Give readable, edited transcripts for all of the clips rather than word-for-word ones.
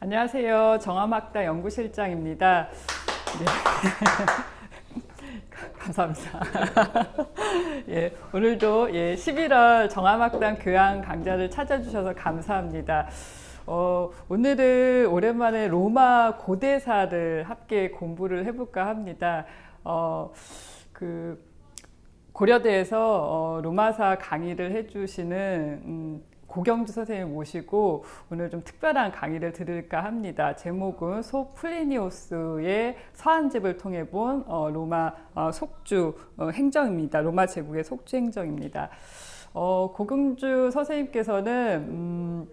안녕하세요. 정화막다 연구실장입니다. 네. 감사합니다. 예, 오늘도 11월 정화막당 교양 강좌를 찾아주셔서 감사합니다. 오늘은 오랜만에 로마 고대사를 함께 공부를 해볼까 합니다. 고려대에서 로마사 강의를 해주시는 고경주 선생님 모시고 오늘 좀 특별한 강의를 들을까 합니다. 제목은 소 플리니우스의 서한집을 통해 본 로마 속주 행정입니다. 로마 제국의 속주 행정입니다. 고경주 선생님께서는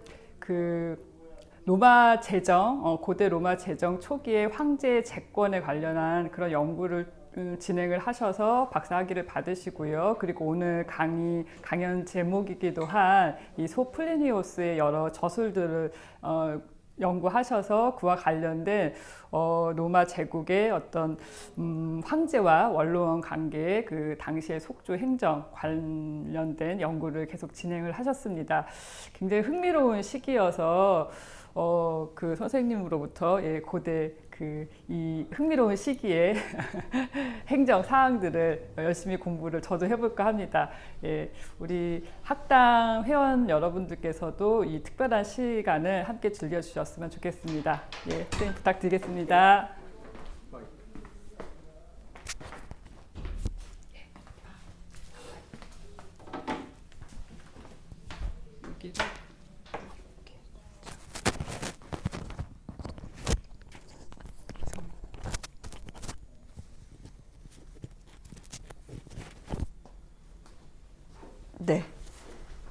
로마 제정, 고대 로마 제정 초기의 황제의 제권에 관련한 그런 연구를 진행을 하셔서 박사학위를 받으시고요. 그리고 오늘 강연 제목이기도 한 이 소플리니우스의 여러 저술들을 연구하셔서 그와 관련된 로마 제국의 어떤 황제와 원로원 관계의 그 당시의 속주 행정 관련된 연구를 계속 진행을 하셨습니다. 굉장히 흥미로운 시기여서 그 선생님으로부터 고대 이 흥미로운 시기에 행정 사항들을 열심히 공부를 저도 해볼까 합니다. 우리 학당 회원 여러분들께서도 이 특별한 시간을 함께 즐겨주셨으면 좋겠습니다. 선생님 부탁드리겠습니다. 네.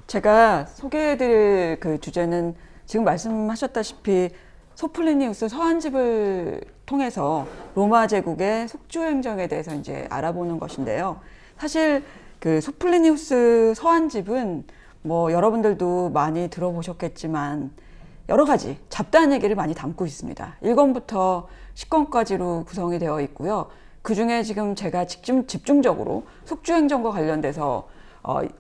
제가 소개해드릴 그 주제는 지금 말씀하셨다시피 소플리니우스 서한집을 통해서 로마 제국의 속주 행정에 대해서 이제 알아보는 것인데요. 사실 그 소플리니우스 서한집은 뭐 여러분들도 많이 들어보셨겠지만 여러 가지 잡다한 얘기를 많이 담고 있습니다. 1권부터 10권까지로 구성이 되어 있고요. 그 중에 지금 제가 집중적으로 속주 행정과 관련돼서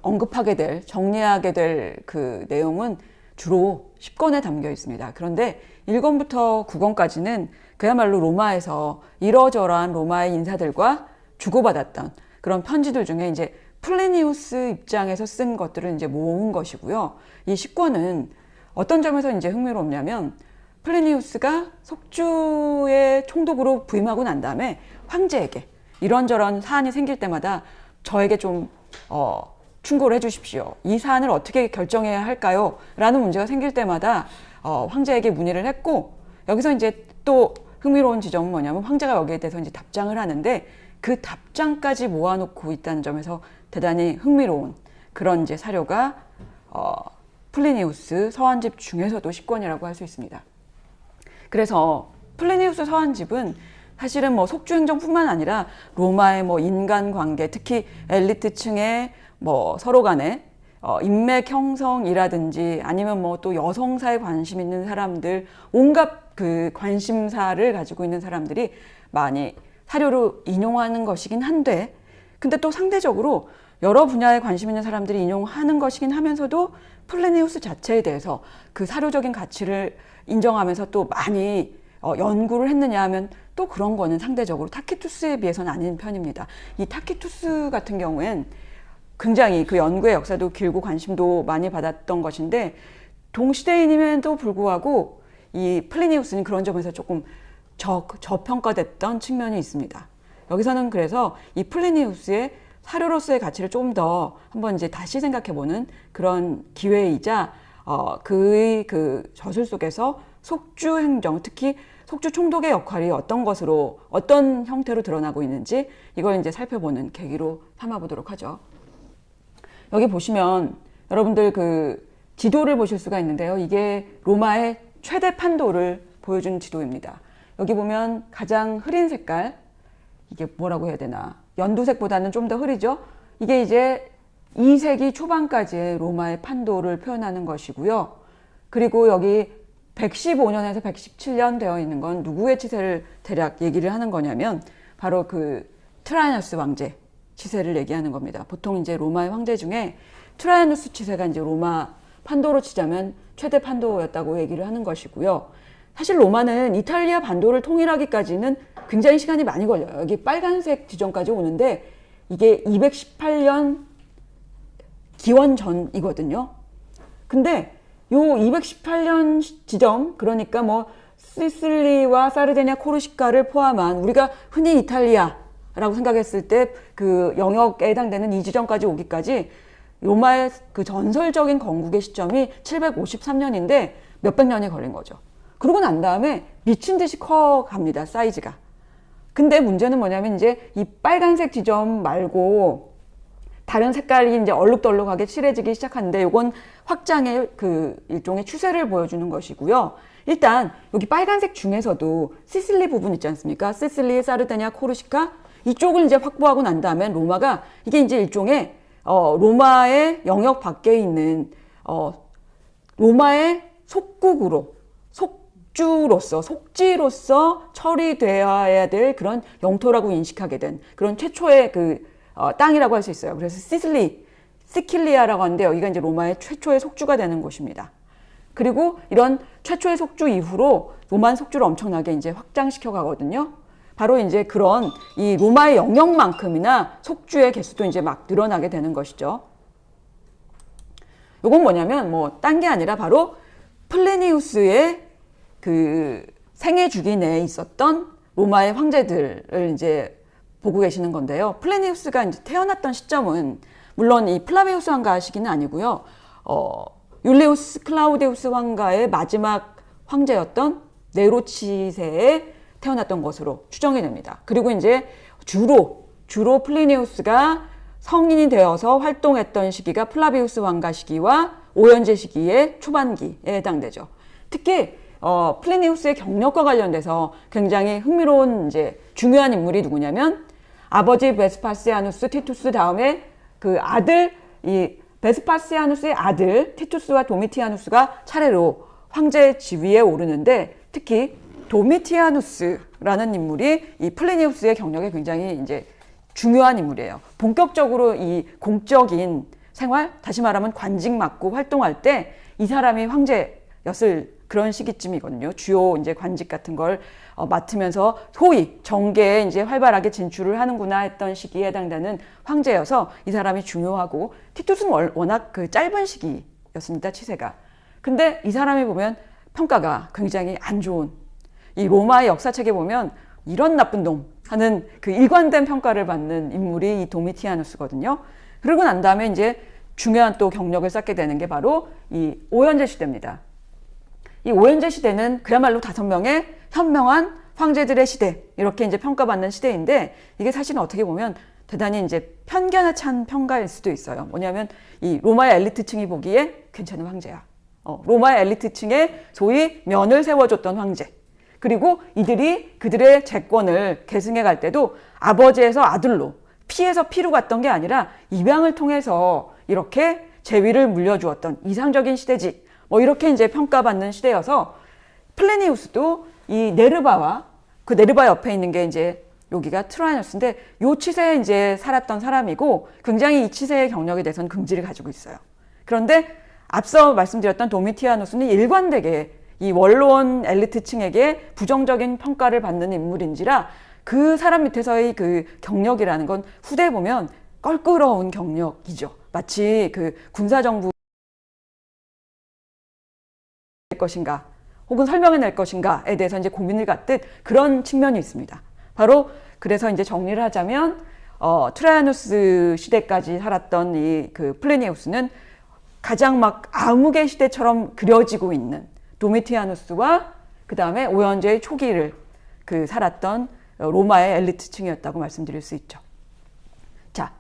언급하게 될, 정리하게 될 그 내용은 주로 10권에 담겨 있습니다. 그런데 1권부터 9권까지는 그야말로 로마에서 이러저러한 로마의 인사들과 주고받았던 그런 편지들 중에 이제 플리니우스 입장에서 쓴 것들을 이제 모은 것이고요. 이 10권은 어떤 점에서 이제 흥미롭냐면 플리니우스가 속주의 총독으로 부임하고 난 다음에 황제에게 이런저런 사안이 생길 때마다 저에게 좀 충고를 해주십시오. 이 사안을 어떻게 결정해야 할까요? 라는 문제가 생길 때마다 황제에게 문의를 했고, 여기서 이제 또 흥미로운 지점은 뭐냐면 황제가 여기에 대해서 이제 답장을 하는데 그 답장까지 모아놓고 있다는 점에서 대단히 흥미로운 그런 이제 사료가 플리니우스 서한집 중에서도 10권이라고 할 수 있습니다. 그래서 플리니우스 서한집은 사실은 뭐 속주 행정뿐만 아니라 로마의 뭐 인간관계, 특히 엘리트층의 뭐 서로 간의 인맥 형성이라든지 아니면 뭐 또 여성사에 관심 있는 사람들, 온갖 그 관심사를 가지고 있는 사람들이 많이 사료로 인용하는 것이긴 한데, 근데 또 상대적으로 여러 분야에 관심 있는 사람들이 인용하는 것이긴 하면서도 플리니우스 자체에 대해서 그 사료적인 가치를 인정하면서 또 많이 연구를 했느냐 하면 또 그런 거는 상대적으로 타키투스에 비해서는 아닌 편입니다. 이 타키투스 같은 경우엔 굉장히 그 연구의 역사도 길고 관심도 많이 받았던 것인데 동시대인임에도 불구하고 이 플리니우스는 그런 점에서 조금 저평가됐던 측면이 있습니다. 여기서는 그래서 이 플리니우스의 사료로서의 가치를 조금 더 한번 이제 다시 생각해보는 그런 기회이자 그의 그 저술 속에서 속주 행정, 특히 속주 총독의 역할이 어떤 형태로 드러나고 있는지 이걸 이제 살펴보는 계기로 삼아보도록 하죠. 여기 보시면 여러분들 그 지도를 보실 수가 있는데요. 이게 로마의 최대 판도를 보여준 지도입니다. 여기 보면 가장 흐린 색깔, 이게 뭐라고 해야 되나, 연두색보다는 좀 더 흐리죠. 이게 이제 2세기 초반까지의 로마의 판도를 표현하는 것이고요. 그리고 여기 115년에서 117년 되어 있는 건 누구의 치세를 대략 얘기를 하는 거냐면 바로 그 트라이아누스 왕제 치세를 얘기하는 겁니다. 보통 이제 로마의 황제 중에 트라이아누스 치세가 이제 로마 판도로 치자면 최대 판도였다고 얘기를 하는 것이고요. 사실 로마는 이탈리아 반도를 통일하기까지는 굉장히 시간이 많이 걸려요. 여기 빨간색 지점까지 오는데 이게 218년 기원 전이거든요. 근데 요 218년 지점, 그러니까 뭐 시실리와 사르데냐, 코르시카를 포함한 우리가 흔히 이탈리아라고 생각했을 때 그 영역에 해당되는 이 지점까지 오기까지 로마의 그 전설적인 건국의 시점이 753년인데 몇백 년이 걸린 거죠. 그러고 난 다음에 미친 듯이 커갑니다, 사이즈가. 근데 문제는 뭐냐면 이제 이 빨간색 지점 말고 다른 색깔이 이제 얼룩덜룩하게 칠해지기 시작하는데 이건 확장의 그 일종의 추세를 보여주는 것이고요. 일단 여기 빨간색 중에서도 시실리 부분 있지 않습니까? 시실리, 사르데냐, 코르시카 이쪽을 이제 확보하고 난 다음에 로마가 이게 이제 일종의 로마의 영역 밖에 있는 로마의 속국으로 속지로서 처리되어야 될 그런 영토라고 인식하게 된 그런 최초의 그 땅이라고 할 수 있어요. 그래서 시킬리아라고 하는데 여기가 이제 로마의 최초의 속주가 되는 곳입니다. 그리고 이런 최초의 속주 이후로 로만 속주를 엄청나게 이제 확장시켜 가거든요. 바로 이제 그런 이 로마의 영역만큼이나 속주의 개수도 이제 막 늘어나게 되는 것이죠. 요건 뭐냐면 뭐 딴 게 아니라 바로 플래니우스의 그 생애 주기 내에 있었던 로마의 황제들을 이제 보고 계시는 건데요. 플래니우스가 이제 태어났던 시점은 물론 이 플라비우스 황가 시기는 아니고요. 율리우스 클라우디우스 황가의 마지막 황제였던 네로 치세에 태어났던 것으로 추정이 됩니다. 그리고 이제 주로 플리니우스가 성인이 되어서 활동했던 시기가 플라비우스 황가 시기와 오연제 시기의 초반기에 해당되죠. 특히 플리니우스의 경력과 관련돼서 굉장히 흥미로운 이제 중요한 인물이 누구냐면 아버지 베스파시아누스 티투스 다음에 그 아들 이 베스파시아누스의 아들 티투스와 도미티아누스가 차례로 황제 지위에 오르는데 특히 도미티아누스라는 인물이 이 플리니우스의 경력에 굉장히 이제 중요한 인물이에요. 본격적으로 이 공적인 생활, 다시 말하면 관직 맡고 활동할 때 이 사람이 황제였을 그런 시기쯤이거든요. 주요 이제 관직 같은 걸 맡으면서 소위 정계에 이제 활발하게 진출을 하는구나 했던 시기에 해당되는 황제여서 이 사람이 중요하고 티투스는 워낙 그 짧은 시기였습니다. 치세가. 근데 이 사람이 보면 평가가 굉장히 안 좋은 이 로마의 역사책에 보면 이런 나쁜 놈 하는 그 일관된 평가를 받는 인물이 이 도미티아누스거든요. 그러고 난 다음에 이제 중요한 또 경력을 쌓게 되는 게 바로 이 오연제 시대입니다. 이 오연제 시대는 그야말로 5명의 현명한 황제들의 시대 이렇게 이제 평가받는 시대인데 이게 사실은 어떻게 보면 대단히 이제 편견에 찬 평가일 수도 있어요. 뭐냐면 이 로마의 엘리트층이 보기에 괜찮은 황제야. 로마의 엘리트층에 소위 면을 세워줬던 황제. 그리고 이들이 그들의 재권을 계승해 갈 때도 아버지에서 아들로 피에서 피로 갔던 게 아니라 입양을 통해서 이렇게 재위를 물려주었던 이상적인 시대지. 뭐 이렇게 이제 평가받는 시대여서 플래니우스도 이 네르바와 그 네르바 옆에 있는 게 이제 여기가 트라이너스인데 요 치세에 이제 살았던 사람이고 굉장히 이 치세의 경력에 대해서는 긍지를 가지고 있어요. 그런데 앞서 말씀드렸던 도미티아누스는 일관되게 이 원로원 엘리트층에게 부정적인 평가를 받는 인물인지라 그 사람 밑에서의 그 경력이라는 건 후대에 보면 껄끄러운 경력이죠. 마치 그 군사정부 낼 것인가 혹은 설명해낼 것인가에 대해서 이제 고민을 갖듯 그런 측면이 있습니다. 바로 그래서 이제 정리를 하자면 트라이아누스 시대까지 살았던 이 그 플래니우스는 가장 막 암흑의 시대처럼 그려지고 있는 도미티아누스와 그 다음에 오연제의 초기를 그 살았던 로마의 엘리트층이었다고 말씀드릴 수 있죠. 자,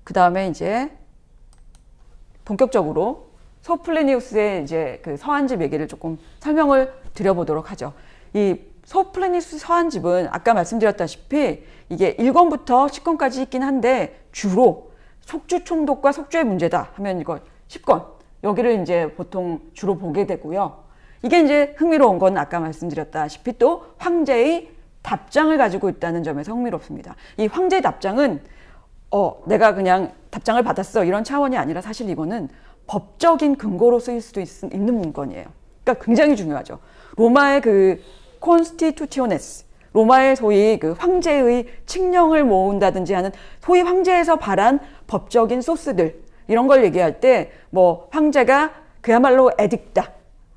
그 다음에 이제 본격적으로 소플레니우스의 이제 그 서한집 얘기를 조금 설명을 드려보도록 하죠. 이 소플레니우스 서한집은 아까 말씀드렸다시피 이게 1권부터 10권까지 있긴 한데 주로 속주 총독과 속주의 문제다 하면 이거 10권 여기를 이제 보통 주로 보게 되고요. 이게 이제 흥미로운 건 아까 말씀드렸다시피 또 황제의 답장을 가지고 있다는 점에서 흥미롭습니다. 이 황제의 답장은 내가 그냥 답장을 받았어 이런 차원이 아니라 사실 이거는 법적인 근거로 쓰일 수도 있는 문건이에요. 굉장히 중요하죠. 로마의 그 콘스티투티오네스, 로마의 소위 그 황제의 칙령을 모은다든지 하는 소위 황제에서 발한 법적인 소스들, 이런 걸 얘기할 때 뭐 황제가 그야말로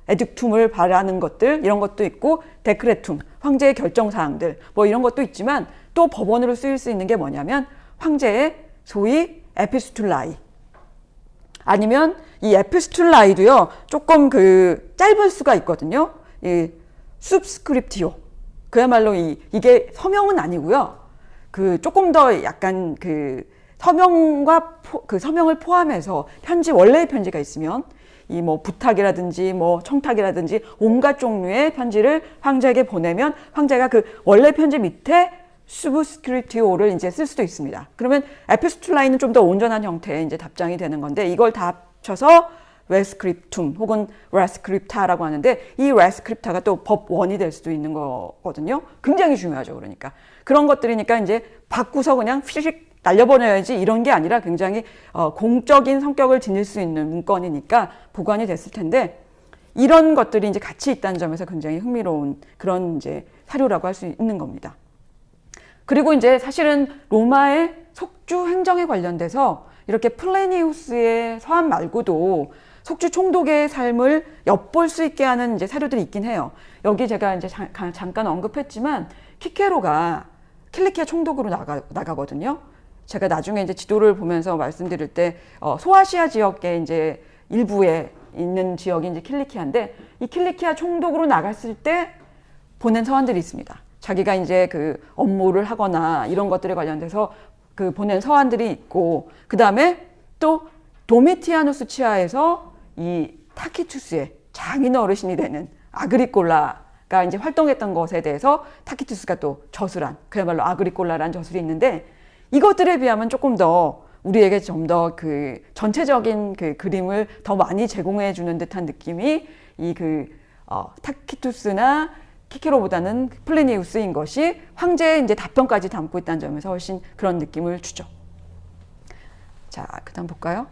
에딕툼을 발하는 것들, 이런 것도 있고, 데크레툼, 황제의 결정사항들, 뭐 이런 것도 있지만, 또 법원으로 쓰일 수 있는 게 뭐냐면 황제의 소위 에피스툴라이, 아니면 이 에피스툴라이도요 조금 그 짧을 수가 있거든요. 이 숲스크립티오, 그야말로 이게 서명은 아니고요. 그 조금 더 약간 그 서명과 그 서명을 포함해서 편지, 원래의 편지가 있으면 이 뭐 부탁이라든지 뭐 청탁이라든지 온갖 종류의 편지를 황제에게 보내면 황제가 그 원래 편지 밑에 수브스크립티오를 이제 쓸 수도 있습니다. 그러면 에피스툴라이는 좀 더 온전한 형태의 이제 답장이 되는 건데, 이걸 다 합쳐서 레스크립툼 혹은 레스크립타라고 하는데, 이 레스크립타가 또 법원이 될 수도 있는 거거든요. 굉장히 중요하죠. 그러니까 그런 것들이니까 이제 바꾸서 그냥 휘식 날려보내야지 이런 게 아니라 굉장히 공적인 성격을 지닐 수 있는 문건이니까 보관이 됐을 텐데, 이런 것들이 이제 같이 있다는 점에서 굉장히 흥미로운 그런 이제 사료라고 할 수 있는 겁니다. 그리고 이제 사실은 로마의 속주 행정에 관련돼서 이렇게 플래니우스의 서한 말고도 속주 총독의 삶을 엿볼 수 있게 하는 이제 사료들이 있긴 해요. 여기 제가 이제 잠깐 언급했지만 키케로가 킬리키아 총독으로 나가거든요. 제가 나중에 이제 지도를 보면서 말씀드릴 때 소아시아 지역의 이제 일부에 있는 지역이 이제 킬리키아인데, 이 킬리키아 총독으로 나갔을 때 보낸 서한들이 있습니다. 자기가 이제 그 업무를 하거나 이런 것들에 관련돼서 그 보낸 서한들이 있고, 그 다음에 또 도미티아누스 치하에서 이 타키투스의 장인 어르신이 되는 아그리콜라가 이제 활동했던 것에 대해서 타키투스가 또 저술한, 그야말로 아그리콜라라는 저술이 있는데, 이것들에 비하면 조금 더 우리에게 좀 더 그 전체적인 그 그림을 더 많이 제공해 주는 듯한 느낌이 이 타키투스나 키케로보다는 플리니우스인 것이 황제의 이제 답변까지 담고 있다는 점에서 훨씬 그런 느낌을 주죠. 자, 그다음 볼까요?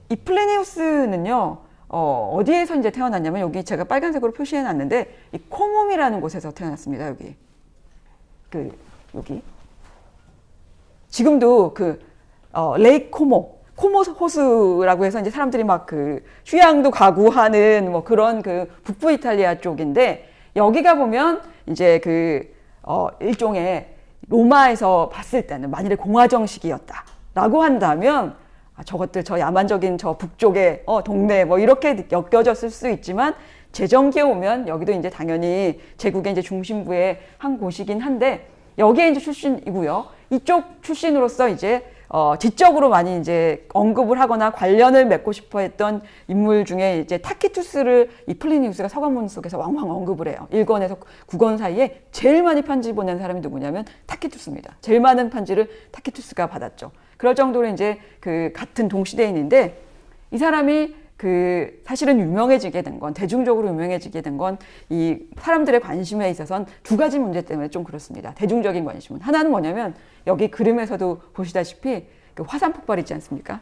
이 플리니우스는요, 어디에서 이제 태어났냐면, 여기 제가 빨간색으로 표시해 놨는데, 이 코몸이라는 곳에서 태어났습니다. 여기. 지금도 레이크 코모 호수라고 해서 이제 사람들이 막 그 휴양도 가고 하는 뭐 그런 그 북부 이탈리아 쪽인데, 여기가 보면 이제 일종의 로마에서 봤을 때는 만일에 공화정식이었다라고 한다면, 저것들 저 야만적인 저 북쪽의 동네 뭐 이렇게 엮여졌을 수 있지만, 제정기에 오면 여기도 이제 당연히 제국의 이제 중심부의 한 곳이긴 한데, 여기에 이제 출신이고요. 이쪽 출신으로서 이제 지적으로 많이 이제 언급을 하거나 관련을 맺고 싶어 했던 인물 중에 이제 타키투스를 이 플리니우스가 서간문 속에서 왕왕 언급을 해요. 1권에서 9권 사이에 제일 많이 편지 보낸 사람이 누구냐면 타키투스입니다. 제일 많은 편지를 타키투스가 받았죠. 그럴 정도로 이제 그 같은 동시대인인데, 이 사람이 사실은 유명해지게 된 건, 대중적으로 유명해지게 된 건 이 사람들의 관심에 있어서는 두 가지 문제 때문에 좀 그렇습니다. 대중적인 관심은. 하나는 뭐냐면, 여기 그림에서도 보시다시피 그 화산 폭발 있지 않습니까?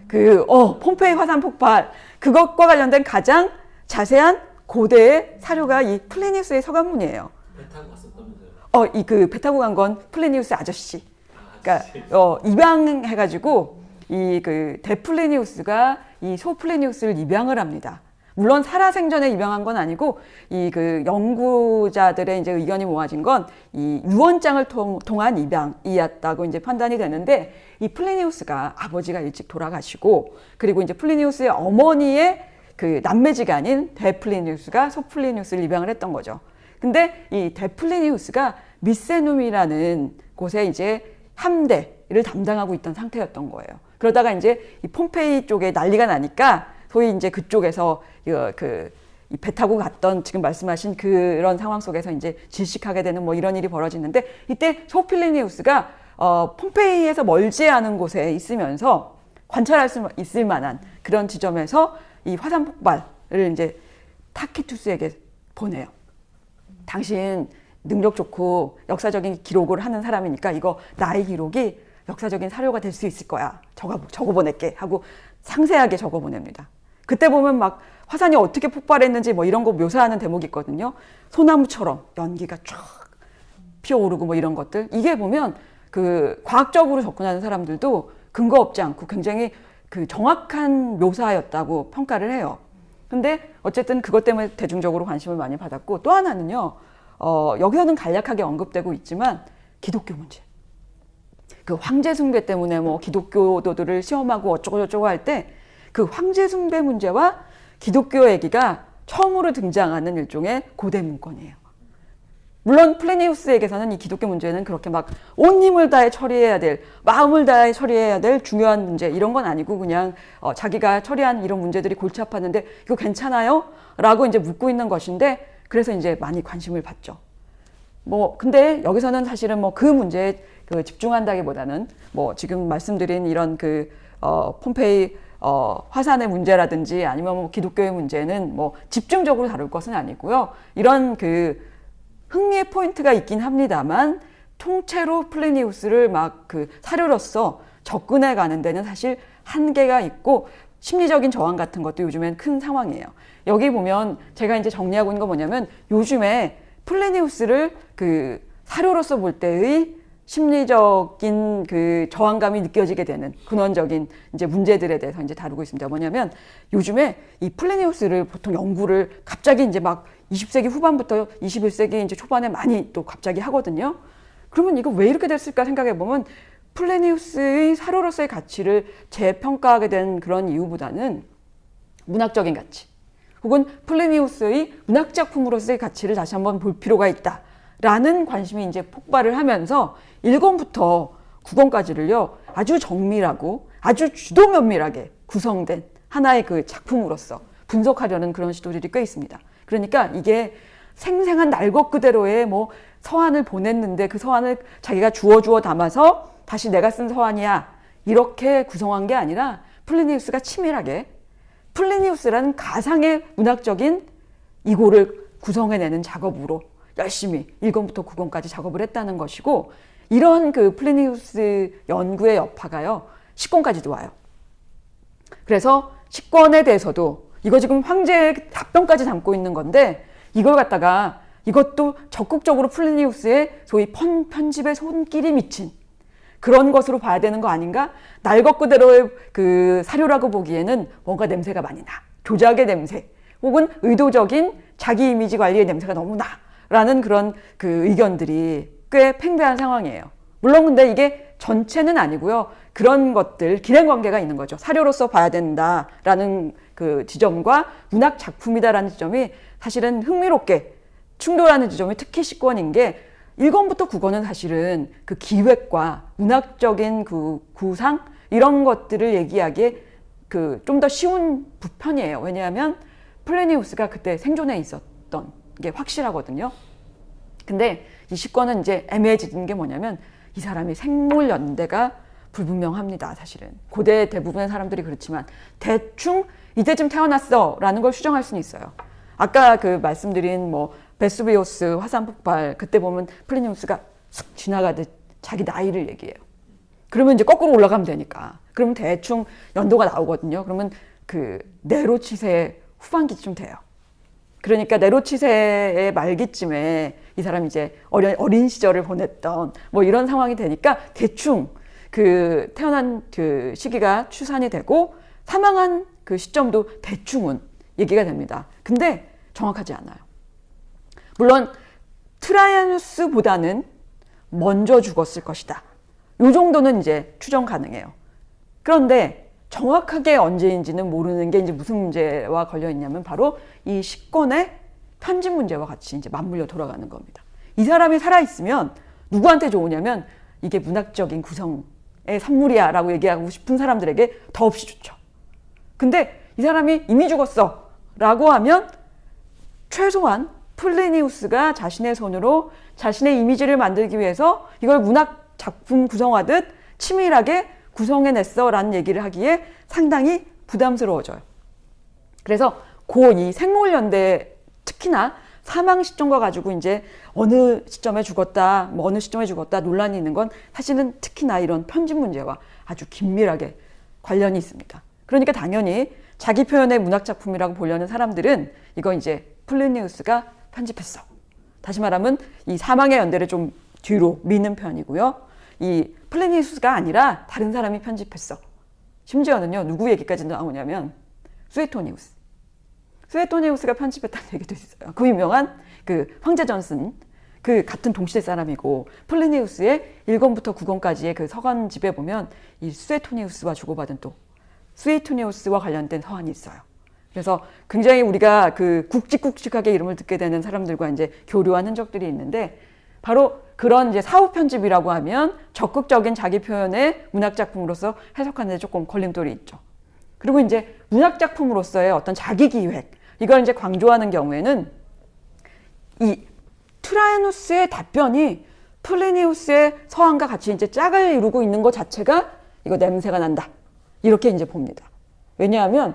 폼페이 화산 폭발, 그것과 관련된 가장 자세한 고대의 사료가 이 플리니우스의 서간문이에요. 배 타고 갔었다면서요? 배 타고 간 건 플리니우스 아저씨. 그러니까 입양해가지고 데플리니우스가 이 소플리니우스를 입양을 합니다. 물론 살아생전에 입양한 건 아니고, 연구자들의 이제 의견이 모아진 건 이 유언장을 통한 입양이었다고 이제 판단이 되는데, 이 플리니우스가 아버지가 일찍 돌아가시고, 그리고 이제 플리니우스의 어머니의 그 남매지간인 데플리니우스가 소플리니우스를 입양을 했던 거죠. 근데 이 데플리니우스가 미세눔이라는 곳에 이제 함대를 담당하고 있던 상태였던 거예요. 그러다가 이제 이 폼페이 쪽에 난리가 나니까, 소위 이제 그쪽에서 이 배 타고 갔던 지금 말씀하신 그런 상황 속에서 이제 질식하게 되는 뭐 이런 일이 벌어지는데, 이때 소플리니우스가 폼페이에서 멀지 않은 곳에 있으면서 관찰할 수 있을 만한 그런 지점에서 이 화산 폭발을 이제 타키투스에게 보내요. 당신 능력 좋고 역사적인 기록을 하는 사람이니까 이거 나의 기록이 역사적인 사료가 될 수 있을 거야. 적어 보낼게 하고 상세하게 적어 보냅니다. 그때 보면 막 화산이 어떻게 폭발했는지 뭐 이런 거 묘사하는 대목이 있거든요. 소나무처럼 연기가 쫙 피어오르고 뭐 이런 것들. 이게 보면 그 과학적으로 접근하는 사람들도 근거 없지 않고 굉장히 그 정확한 묘사였다고 평가를 해요. 근데 어쨌든 그것 때문에 대중적으로 관심을 많이 받았고, 또 하나는요, 여기서는 간략하게 언급되고 있지만 기독교 문제. 그 황제 숭배 때문에 뭐 기독교도들을 시험하고 어쩌고저쩌고 할 때 그 황제 숭배 문제와 기독교 얘기가 처음으로 등장하는 일종의 고대 문건이에요. 물론 플리니우스에게서는 이 기독교 문제는 그렇게 막 온 힘을 다해 처리해야 될, 마음을 다해 처리해야 될 중요한 문제 이런 건 아니고 그냥 자기가 처리한 이런 문제들이 골치 아팠는데 이거 괜찮아요? 라고 이제 묻고 있는 것인데, 그래서 이제 많이 관심을 받죠. 뭐 근데 여기서는 사실은 뭐 그 문제에 집중한다기보다는 뭐 지금 말씀드린 이런 폼페이 화산의 문제라든지 아니면 뭐 기독교의 문제는 뭐 집중적으로 다룰 것은 아니고요. 이런 흥미의 포인트가 있긴 합니다만, 통째로 플리니우스를 막 사료로서 접근해 가는 데는 사실 한계가 있고 심리적인 저항 같은 것도 요즘엔 큰 상황이에요. 여기 보면 제가 이제 정리하고 있는 거 뭐냐면, 요즘에 플리니우스를 사료로서 볼 때의 심리적인 저항감이 느껴지게 되는 근원적인 이제 문제들에 대해서 이제 다루고 있습니다. 뭐냐면 요즘에 이 플리니우스를 보통 연구를 갑자기 이제 막 20세기 후반부터 21세기 이제 초반에 많이 또 갑자기 하거든요. 그러면 이거 왜 이렇게 됐을까 생각해 보면, 플리니우스의 사료로서의 가치를 재평가하게 된 그런 이유보다는 문학적인 가치, 혹은 플리니우스의 문학작품으로서의 가치를 다시 한번 볼 필요가 있다라는 관심이 이제 폭발을 하면서 1권부터 9권까지를요 아주 정밀하고 아주 주도 면밀하게 구성된 하나의 작품으로서 분석하려는 그런 시도들이 꽤 있습니다. 그러니까 이게 생생한 날 것 그대로의 뭐 서한을 보냈는데 그 서한을 자기가 주워 담아서 다시 내가 쓴 서한이야 이렇게 구성한 게 아니라, 플리니우스가 치밀하게 플리니우스라는 가상의 문학적인 이고를 구성해내는 작업으로 열심히 1권부터 9권까지 작업을 했다는 것이고, 이런 플리니우스 연구의 여파가요 10권까지도 와요. 그래서 10권에 대해서도 이거 지금 황제의 답변까지 담고 있는 건데, 이걸 갖다가 이것도 적극적으로 플리니우스의 소위 편집의 손길이 미친 그런 것으로 봐야 되는 거 아닌가? 날 것 그대로의 사료라고 보기에는 뭔가 냄새가 많이 나. 조작의 냄새, 혹은 의도적인 자기 이미지 관리의 냄새가 너무 나. 라는 그런 의견들이 꽤 팽배한 상황이에요. 물론 근데 이게 전체는 아니고요. 그런 것들, 길행관계가 있는 거죠. 사료로서 봐야 된다라는 지점과 문학 작품이다라는 지점이 사실은 흥미롭게 충돌하는 지점이 특히 10권인 게, 1권부터 9권은 사실은 기획과 문학적인 구상 이런 것들을 얘기하기에 좀 더 쉬운 부편이에요. 왜냐하면 플리니우스가 그때 생존해 있었던 게 확실하거든요. 근데 이 10권은 이제 애매해지는 게 뭐냐면, 이 사람이 생물 연대가 불분명합니다. 사실은 고대 대부분의 사람들이 그렇지만 대충 이때쯤 태어났어 라는 걸 추정할 수는 있어요. 아까 말씀드린 뭐 베수비우스 화산 폭발, 그때 보면 플리니우스가 슥 지나가듯 자기 나이를 얘기해요. 그러면 이제 거꾸로 올라가면 되니까, 그러면 대충 연도가 나오거든요. 그러면 네로 치세 후반기쯤 돼요. 그러니까 네로 치세의 말기쯤에 이 사람이 이제 어린 시절을 보냈던 뭐 이런 상황이 되니까 대충 태어난 시기가 추산이 되고 사망한 시점도 대충은 얘기가 됩니다. 근데 정확하지 않아요. 물론 트라이아누스보다는 먼저 죽었을 것이다. 이 정도는 이제 추정 가능해요. 그런데 정확하게 언제인지는 모르는 게 이제 무슨 문제와 걸려 있냐면, 바로 이 10권의 편집 문제와 같이 이제 맞물려 돌아가는 겁니다. 이 사람이 살아있으면 누구한테 좋으냐면, 이게 문학적인 구성의 산물이야 라고 얘기하고 싶은 사람들에게 더없이 좋죠. 근데 이 사람이 이미 죽었어 라고 하면, 최소한 플리니우스가 자신의 손으로 자신의 이미지를 만들기 위해서 이걸 문학 작품 구성하듯 치밀하게 구성해냈어 라는 얘기를 하기에 상당히 부담스러워져요. 그래서 이 생물연대, 특히나 사망 시점과 가지고 이제 어느 시점에 죽었다, 뭐 어느 시점에 죽었다 논란이 있는 건 사실은 특히나 이런 편집 문제와 아주 긴밀하게 관련이 있습니다. 그러니까 당연히 자기 표현의 문학 작품이라고 보려는 사람들은 이거 이제 플리니우스가 편집했어. 다시 말하면 이 사망의 연대를 좀 뒤로 미는 편이고요. 이 플리니우스가 아니라 다른 사람이 편집했어. 심지어는요, 누구 얘기까지 나오냐면 수에토니우스. 수에토니우스가 편집했다는 얘기도 있어요. 그 유명한 그 황제 전슨, 그 같은 동시대 사람이고 플리니우스의 1권부터 9권까지의 그 서간집에 보면 이 수에토니우스와 주고받은 또 수에토니우스와 관련된 서한이 있어요. 그래서 굉장히 우리가 그 굵직굵직하게 이름을 듣게 되는 사람들과 이제 교류한 흔적들이 있는데 바로 그런 이제 사후 편집이라고 하면 적극적인 자기 표현의 문학 작품으로서 해석하는 데 조금 걸림돌이 있죠. 그리고 이제 문학 작품으로서의 어떤 자기 기획 이걸 이제 강조하는 경우에는 이 트라이누스의 답변이 플리니우스의 서한과 같이 이제 짝을 이루고 있는 것 자체가 이거 냄새가 난다. 이렇게 이제 봅니다. 왜냐하면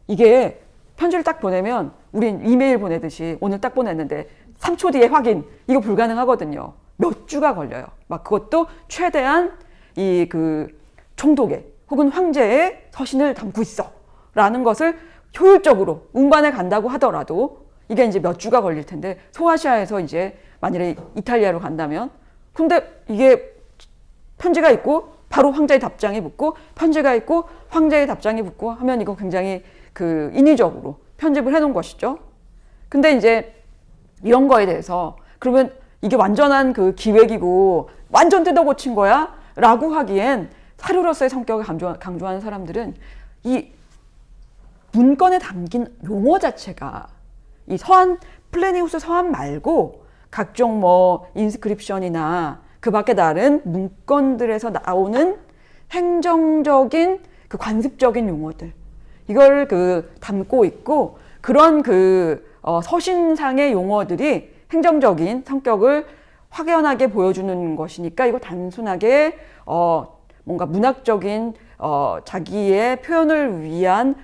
이게 편지를 딱 보내면 우린 이메일 보내듯이 오늘 딱 보냈는데 3초 뒤에 확인 이거 불가능하거든요. 몇 주가 걸려요. 막 그것도 최대한 이 그 총독의 혹은 황제의 서신을 담고 있어라는 것을 효율적으로 운반해 간다고 하더라도 이게 이제 몇 주가 걸릴 텐데 소아시아에서 이제 만일에 이탈리아로 간다면 근데 이게 편지가 있고 바로 황제의 답장이 붙고 편지가 있고 황제의 답장이 붙고 하면 이거 굉장히 그 인위적으로 편집을 해놓은 것이죠. 근데 이제 이런 거에 대해서 그러면 이게 완전한 그 기획이고 완전 뜯어 고친 거야? 라고 하기엔 사료로서의 성격을 강조하는 사람들은 이 문건에 담긴 용어 자체가 이 서한 플레니우스 서한 말고 각종 뭐 인스크립션이나 그 밖에 다른 문건들에서 나오는 행정적인 그 관습적인 용어들 이걸 그 담고 있고 그런 그 서신상의 용어들이 행정적인 성격을 확연하게 보여주는 것이니까 이거 단순하게 뭔가 문학적인 자기의 표현을 위한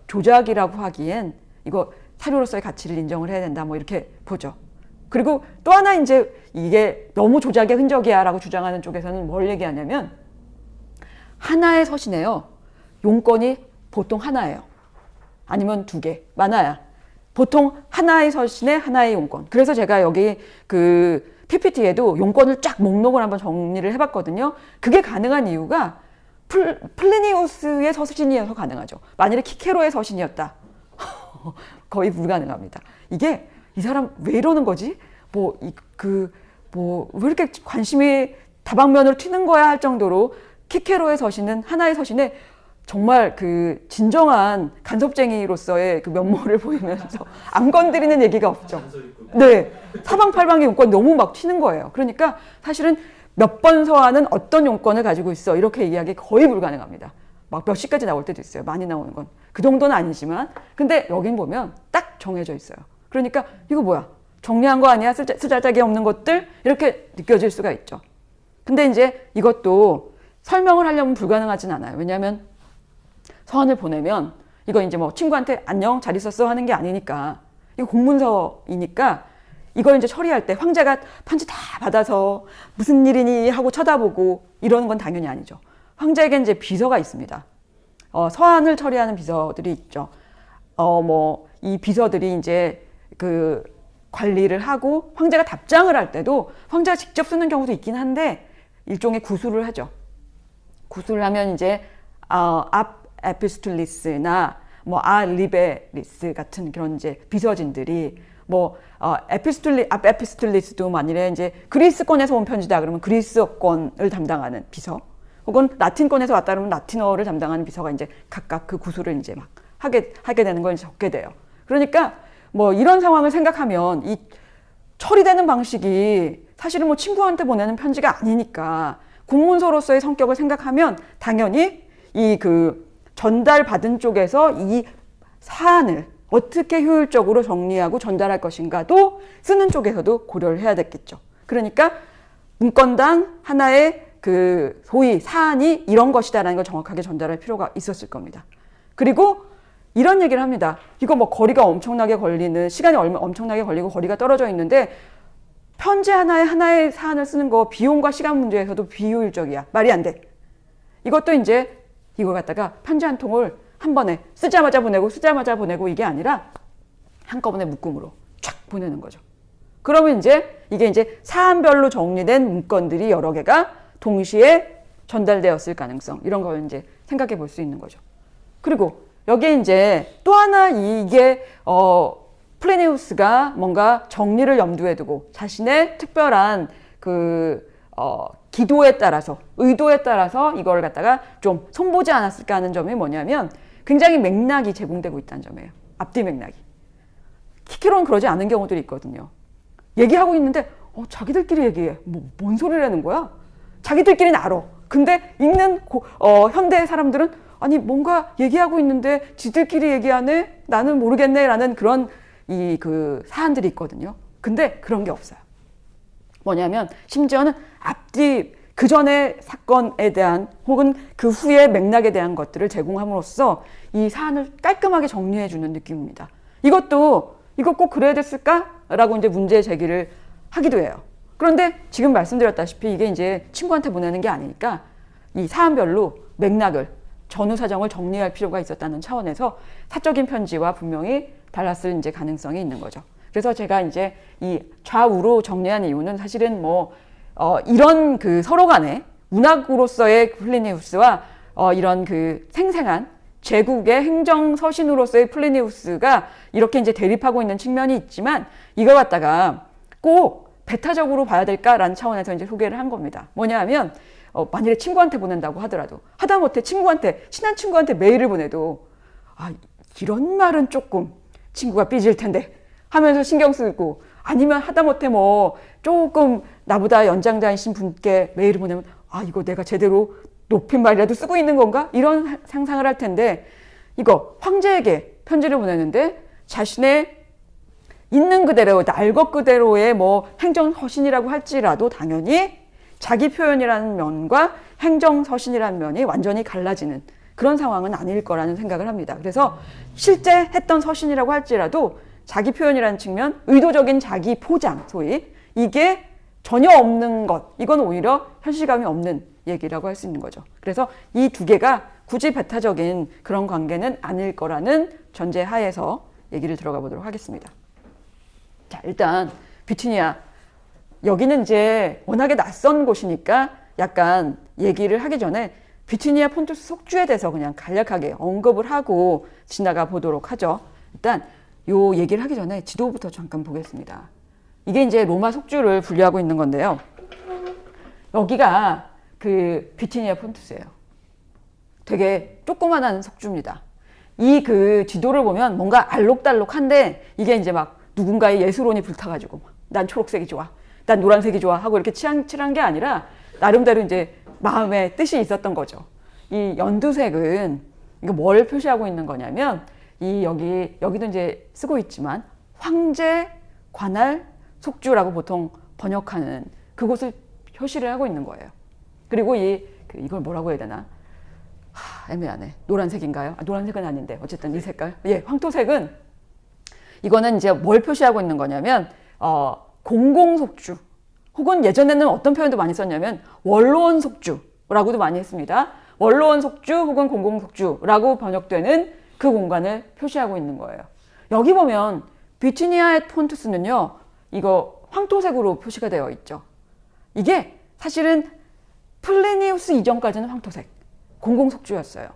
조작이라고 하기엔 이거 사료로서의 가치를 인정을 해야 된다 뭐 이렇게 보죠. 그리고 또 하나 이제 이게 너무 조작의 흔적이야 라고 주장하는 쪽에서는 뭘 얘기하냐면 하나의 서신에요. 용건이 보통 하나예요. 아니면 2개, 많아야. 보통 하나의 서신에 하나의 용건. 그래서 제가 여기 그 PPT에도 용건을 쫙 목록을 한번 정리를 해봤거든요. 그게 가능한 이유가 플리니우스의 서신이어서 가능하죠. 만일에 키케로의 서신이었다. 거의 불가능합니다. 이게 이 사람 왜 이러는 거지? 왜 이렇게 관심이 다방면으로 튀는 거야 할 정도로 키케로의 서신은 하나의 서신에 정말 그 진정한 간섭쟁이로서의 그 면모를 보이면서 안 건드리는 얘기가 없죠. 네. 사방팔방의 용건이 너무 막 튀는 거예요. 그러니까 사실은 몇 번 서한은 어떤 용건을 가지고 있어. 이렇게 얘기하기 거의 불가능합니다. 막 몇 시까지 나올 때도 있어요. 많이 나오는 건. 그 정도는 아니지만. 근데 여긴 보면 딱 정해져 있어요. 그러니까 이거 뭐야? 정리한 거 아니야? 쓰잘데기 없는 것들? 이렇게 느껴질 수가 있죠. 근데 이제 이것도 설명을 하려면 불가능하진 않아요. 왜냐하면 서한을 보내면 이거 이제 뭐 친구한테 안녕 잘 있었어 하는 게 아니니까 이거 공문서이니까 이걸 이제 처리할 때 황제가 편지 다 받아서 무슨 일이니 하고 쳐다보고 이러는 건 당연히 아니죠. 황제에게 이제 비서가 있습니다. 서한을 처리하는 비서들이 있죠. 이 비서들이 이제 그 관리를 하고 황제가 답장을 할 때도 황제가 직접 쓰는 경우도 있긴 한데 일종의 구술을 하죠. 구술을 하면 이제 앞 에피스툴리스나 리베리스 같은 그런 이제 비서진들이 앞 에피스툴리스도 만일에 이제 그리스권에서 온 편지다 그러면 그리스어권을 담당하는 비서 혹은 라틴권에서 왔다 그러면 라틴어를 담당하는 비서가 이제 각각 그 구술을 이제 막 하게 되는 걸 적게 돼요. 그러니까 이런 상황을 생각하면 이 처리되는 방식이 사실은 친구한테 보내는 편지가 아니니까 공문서로서의 성격을 생각하면 당연히 이 그 전달받은 쪽에서 이 사안을 어떻게 효율적으로 정리하고 전달할 것인가도 쓰는 쪽에서도 고려를 해야 됐겠죠. 그러니까 문건당 하나의 그 소위 사안이 이런 것이다라는 걸 정확하게 전달할 필요가 있었을 겁니다. 그리고 이런 얘기를 합니다. 이거 거리가 엄청나게 걸리는 시간이 엄청나게 걸리고 거리가 떨어져 있는데 편지 하나의 사안을 쓰는 거 비용과 시간 문제에서도 비효율적이야. 말이 안 돼. 이것도 이제 이걸 갖다가 편지 한 통을 한 번에 쓰자마자 보내고 이게 아니라 한꺼번에 묶음으로 쫙 보내는 거죠. 그러면 이제 이게 이제 사안별로 정리된 문건들이 여러 개가 동시에 전달되었을 가능성, 이런 걸 이제 생각해 볼 수 있는 거죠. 그리고 여기에 이제 또 하나 이게 플리니우스가 뭔가 정리를 염두에 두고 자신의 특별한 기도에 따라서, 의도에 따라서 이걸 갖다가 좀 손보지 않았을까 하는 점이 뭐냐면 굉장히 맥락이 제공되고 있다는 점이에요. 앞뒤 맥락이. 키키로는 그러지 않은 경우들이 있거든요. 얘기하고 있는데 자기들끼리 얘기해. 뭔 소리라는 거야? 자기들끼리는 알아. 근데 읽는 현대 사람들은 아니 뭔가 얘기하고 있는데 지들끼리 얘기하네? 나는 모르겠네? 라는 그런 사안들이 있거든요. 근데 그런 게 없어요. 뭐냐면 심지어는 앞뒤 그 전의 사건에 대한 혹은 그 후의 맥락에 대한 것들을 제공함으로써 이 사안을 깔끔하게 정리해 주는 느낌입니다. 이거 꼭 그래야 됐을까라고 이제 문제 제기를 하기도 해요. 그런데 지금 말씀드렸다시피 이게 이제 친구한테 보내는 게 아니니까 이 사안별로 맥락을 전후 사정을 정리할 필요가 있었다는 차원에서 사적인 편지와 분명히 달랐을 이제 가능성이 있는 거죠. 그래서 제가 이제 이 좌우로 정리한 이유는 사실은 이런 서로 간의 문학으로서의 플리니우스와 이런 생생한 제국의 행정 서신으로서의 플리니우스가 이렇게 이제 대립하고 있는 측면이 있지만 이걸 갖다가 꼭 배타적으로 봐야 될까라는 차원에서 이제 소개를 한 겁니다. 뭐냐 하면 만일에 친구한테 보낸다고 하더라도 하다못해 친한 친구한테 메일을 보내도 이런 말은 조금 친구가 삐질 텐데 하면서 신경 쓰고, 아니면 하다못해 조금 나보다 연장자이신 분께 메일을 보내면 이거 내가 제대로 높임말이라도 쓰고 있는 건가? 이런 상상을 할 텐데, 이거 황제에게 편지를 보내는데 자신의 있는 그대로 날 것 그대로의 행정서신이라고 할지라도 당연히 자기 표현이라는 면과 행정서신이라는 면이 완전히 갈라지는 그런 상황은 아닐 거라는 생각을 합니다. 그래서 실제 했던 서신이라고 할지라도 자기 표현이라는 측면, 의도적인 자기 포장, 소위 이게 전혀 없는 것, 이건 오히려 현실감이 없는 얘기라고 할 수 있는 거죠. 그래서 이 두 개가 굳이 배타적인 그런 관계는 아닐 거라는 전제 하에서 얘기를 들어가 보도록 하겠습니다. 자, 일단 비티니아, 여기는 이제 워낙에 낯선 곳이니까 약간 얘기를 하기 전에 비티니아 폰투스 속주에 대해서 그냥 간략하게 언급을 하고 지나가 보도록 하죠. 일단 요 얘기를 하기 전에 지도부터 잠깐 보겠습니다. 이게 이제 로마 속주를 분류하고 있는 건데요. 여기가 비티니아 폰투스예요. 되게 조그만한 속주입니다. 이 지도를 보면 뭔가 알록달록한데 이게 이제 막 누군가의 예술혼이 불타가지고 난 초록색이 좋아, 난 노란색이 좋아 하고 이렇게 칠한 게 아니라 나름대로 이제 마음의 뜻이 있었던 거죠. 이 연두색은 이거 뭘 표시하고 있는 거냐면 여기도 이제 쓰고 있지만 황제 관할 속주라고 보통 번역하는 그곳을 표시를 하고 있는 거예요. 그리고 이걸 뭐라고 해야 되나? 애매하네. 노란색인가요? 노란색은 아닌데 어쨌든 이 색깔. 황토색은 이거는 이제 뭘 표시하고 있는 거냐면 공공속주, 혹은 예전에는 어떤 표현도 많이 썼냐면 원로원 속주라고도 많이 했습니다. 원로원 속주 혹은 공공속주라고 번역되는 그 공간을 표시하고 있는 거예요. 여기 보면 비티니아의 폰투스는요, 이거 황토색으로 표시가 되어 있죠. 이게 사실은 플리니우스 이전까지는 황토색, 공공속주였어요.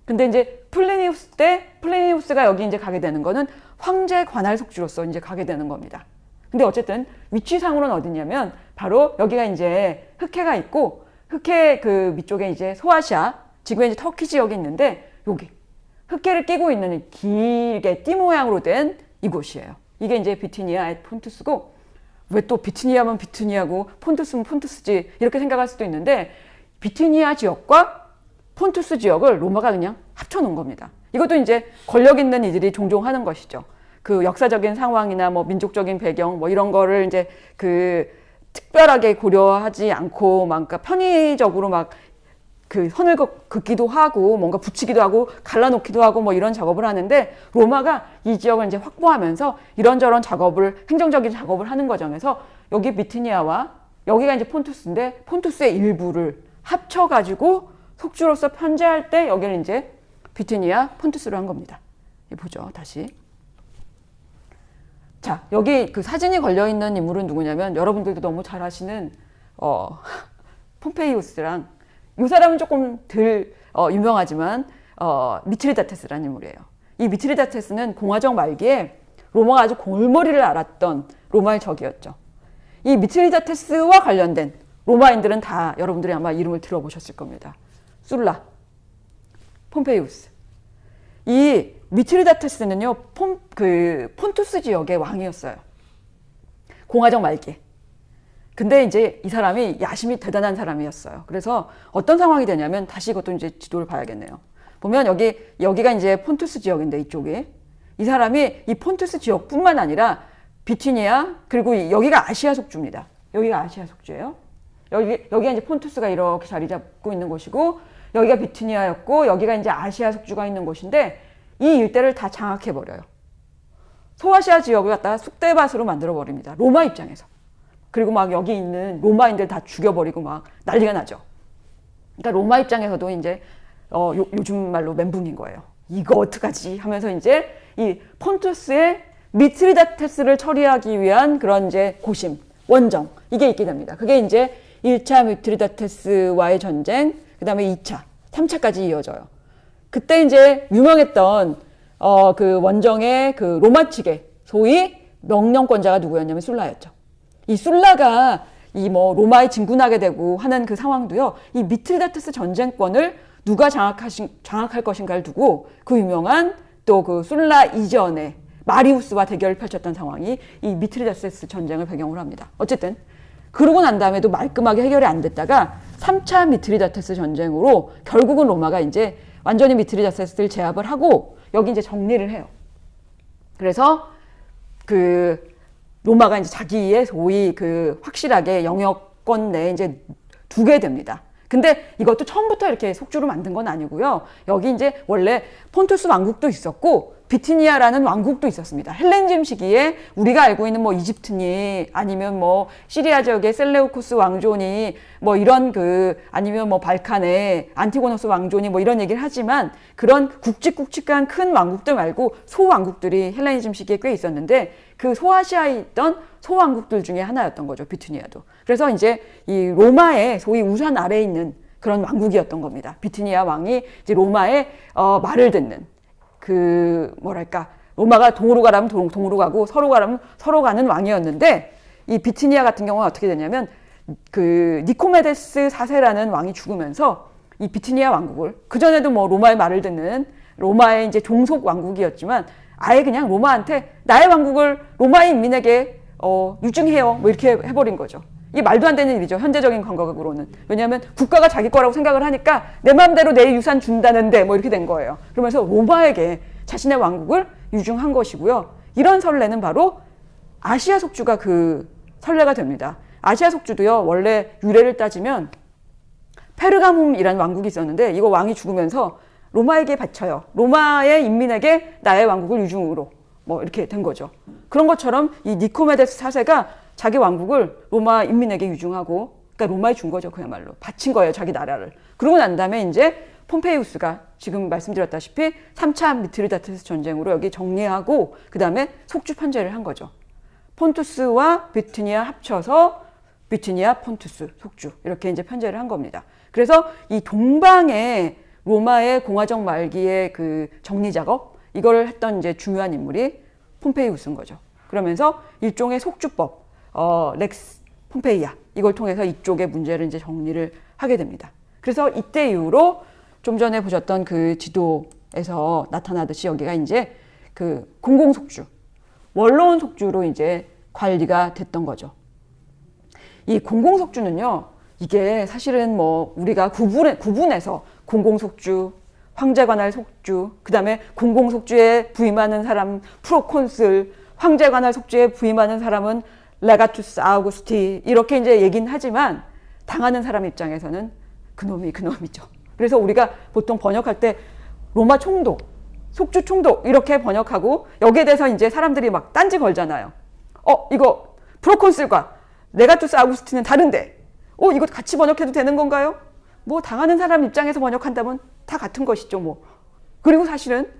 근데 이제 플리니우스 때 플리니우스가 여기 이제 가게 되는 거는 황제 관할 속주로서 이제 가게 되는 겁니다. 근데 어쨌든 위치상으로는 어디냐면 바로 여기가 이제 흑해가 있고, 흑해 위쪽에 이제 소아시아, 지금의 이제 터키 지역이 있는데 여기 흑해를 끼고 있는 길게 띠 모양으로 된 이곳이에요. 이게 이제 비티니아의 폰투스고, 왜 또 비티니아면 비티니아고 폰투스면 폰투스지 이렇게 생각할 수도 있는데, 비티니아 지역과 폰투스 지역을 로마가 그냥 합쳐놓은 겁니다. 이것도 이제 권력 있는 이들이 종종 하는 것이죠. 역사적인 상황이나 민족적인 배경 이런 거를 이제 특별하게 고려하지 않고 그러니까 편의적으로 선을 긋기도 하고 뭔가 붙이기도 하고 갈라놓기도 하고 이런 작업을 하는데, 로마가 이 지역을 이제 확보하면서 이런저런 행정적인 작업을 하는 과정에서 여기 비티니아와 여기가 이제 폰투스인데 폰투스의 일부를 합쳐가지고 속주로서 편제할 때 여기를 이제 비티니아, 폰투스로 한 겁니다. 보죠, 다시. 자, 여기 그 사진이 걸려 있는 인물은 누구냐면 여러분들도 너무 잘 아시는 폼페이우스랑 이 사람은 조금 덜 유명하지만 미트리다테스라는 인물이에요. 이 미트리다테스는 공화정 말기에 로마가 아주 골머리를 앓았던 로마의 적이었죠. 이 미트리다테스와 관련된 로마인들은 다 여러분들이 아마 이름을 들어보셨을 겁니다. 술라, 폼페이우스. 이 미트리다테스는요, 폰투스 지역의 왕이었어요. 공화정 말기에. 근데 이제 이 사람이 야심이 대단한 사람이었어요. 그래서 어떤 상황이 되냐면 다시 이것도 이제 지도를 봐야겠네요. 보면 여기가 이제 폰투스 지역인데 이쪽이 이 사람이 이 폰투스 지역뿐만 아니라 비티니아 그리고 여기가 아시아 속주입니다. 여기가 아시아 속주예요. 여기가 이제 폰투스가 이렇게 자리 잡고 있는 곳이고 여기가 비티니아였고 여기가 이제 아시아 속주가 있는 곳인데 이 일대를 다 장악해 버려요. 소아시아 지역을 갖다가 쑥대밭으로 만들어 버립니다. 로마 입장에서. 그리고 막 여기 있는 로마인들 다 죽여버리고 막 난리가 나죠. 그러니까 로마 입장에서도 이제 요즘 말로 멘붕인 거예요. 이거 어떡하지 하면서 이제 이 폰투스의 미트리다테스를 처리하기 위한 그런 이제 고심, 원정 이게 있게 됩니다. 그게 이제 1차 미트리다테스와의 전쟁, 그 다음에 2차, 3차까지 이어져요. 그때 이제 유명했던 그 원정의 그 로마 측의 소위 명령권자가 누구였냐면 술라였죠. 이 술라가 이 뭐 로마에 진군하게 되고 하는 그 상황도요. 이 미트리다테스 전쟁권을 누가 장악할 것인가를 두고 그 유명한 또 그 술라 이전에 마리우스와 대결을 펼쳤던 상황이 이 미트리다테스 전쟁을 배경으로 합니다. 어쨌든 그러고 난 다음에도 말끔하게 해결이 안 됐다가 3차 미트리다테스 전쟁으로 결국은 로마가 이제 완전히 미트리다테스를 제압을 하고 여기 이제 정리를 해요. 그래서 그 로마가 이제 자기의 소위 그 확실하게 영역권 내에 이제 두게 됩니다. 근데 이것도 처음부터 이렇게 속주로 만든 건 아니고요. 여기 이제 원래 폰투스 왕국도 있었고 비티니아라는 왕국도 있었습니다. 헬레니즘 시기에 우리가 알고 있는 뭐 이집트니 아니면 뭐 시리아 지역의 셀레우코스 왕조니 뭐 이런 그 아니면 뭐 발칸의 안티고노스 왕조니 뭐 이런 얘기를 하지만 그런 굵직굵직한 큰 왕국들 말고 소왕국들이 헬레니즘 시기에 꽤 있었는데 그 소아시아에 있던 소왕국들 중에 하나였던 거죠. 비티니아도. 그래서 이제 이 로마의 소위 우산 아래에 있는 그런 왕국이었던 겁니다. 비티니아 왕이 이제 로마의 말을 듣는 그 뭐랄까 로마가 동으로 가라면 동으로 가고 서로 가라면 서로 가는 왕이었는데 이 비티니아 같은 경우는 어떻게 되냐면 그 니코메데스 4세라는 왕이 죽으면서 이 비티니아 왕국을 그전에도 뭐 로마의 말을 듣는 로마의 이제 종속 왕국이었지만 아예 그냥 로마한테 나의 왕국을 로마의 인민에게 유증해요 뭐 이렇게 해버린 거죠. 이게 말도 안 되는 일이죠. 현재적인 감각으로는. 왜냐하면 국가가 자기 거라고 생각을 하니까 내 마음대로 내 유산 준다는데 뭐 이렇게 된 거예요. 그러면서 로마에게 자신의 왕국을 유증한 것이고요. 이런 선례는 바로 아시아 속주가 그 선례가 됩니다. 아시아 속주도요. 원래 유래를 따지면 페르가문이라는 왕국이 있었는데 이거 왕이 죽으면서 로마에게 바쳐요. 로마의 인민에게 나의 왕국을 유증으로 뭐 이렇게 된 거죠. 그런 것처럼 이 니코메데스 4세가 자기 왕국을 로마 인민에게 유증하고 그러니까 로마에 준 거죠. 그야말로 바친 거예요. 자기 나라를. 그러고 난 다음에 이제 폼페이우스가 지금 말씀드렸다시피 3차 미트리다테스 전쟁으로 여기 정리하고 그 다음에 속주 편제를 한 거죠. 폰투스와 비티니아 합쳐서 비티니아, 폰투스, 속주 이렇게 이제 편제를 한 겁니다. 그래서 이 동방의 로마의 공화정 말기의 그 정리 작업 이거를 했던 이제 중요한 인물이 폼페이우스인 거죠. 그러면서 일종의 속주법 렉스 폼페이아 이걸 통해서 이쪽의 문제를 이제 정리를 하게 됩니다. 그래서 이때 이후로 좀 전에 보셨던 그 지도에서 나타나듯이 여기가 이제 그 공공속주, 원로원 속주로 이제 관리가 됐던 거죠. 이 공공속주는요, 이게 사실은 뭐 우리가 구분해서 공공속주, 황제관할 속주, 그 다음에 공공속주에 부임하는 사람 프로콘슬, 황제관할 속주에 부임하는 사람은 레가투스 아우구스티 이렇게 이제 얘기는 하지만 당하는 사람 입장에서는 그놈이 그놈이죠. 그래서 우리가 보통 번역할 때 로마 총독, 속주 총독 이렇게 번역하고 여기에 대해서 이제 사람들이 막 딴지 걸잖아요. 이거 프로콘슬과 레가투스 아우구스티는 다른데 이거 같이 번역해도 되는 건가요? 뭐 당하는 사람 입장에서 번역한다면 다 같은 것이죠. 뭐 그리고 사실은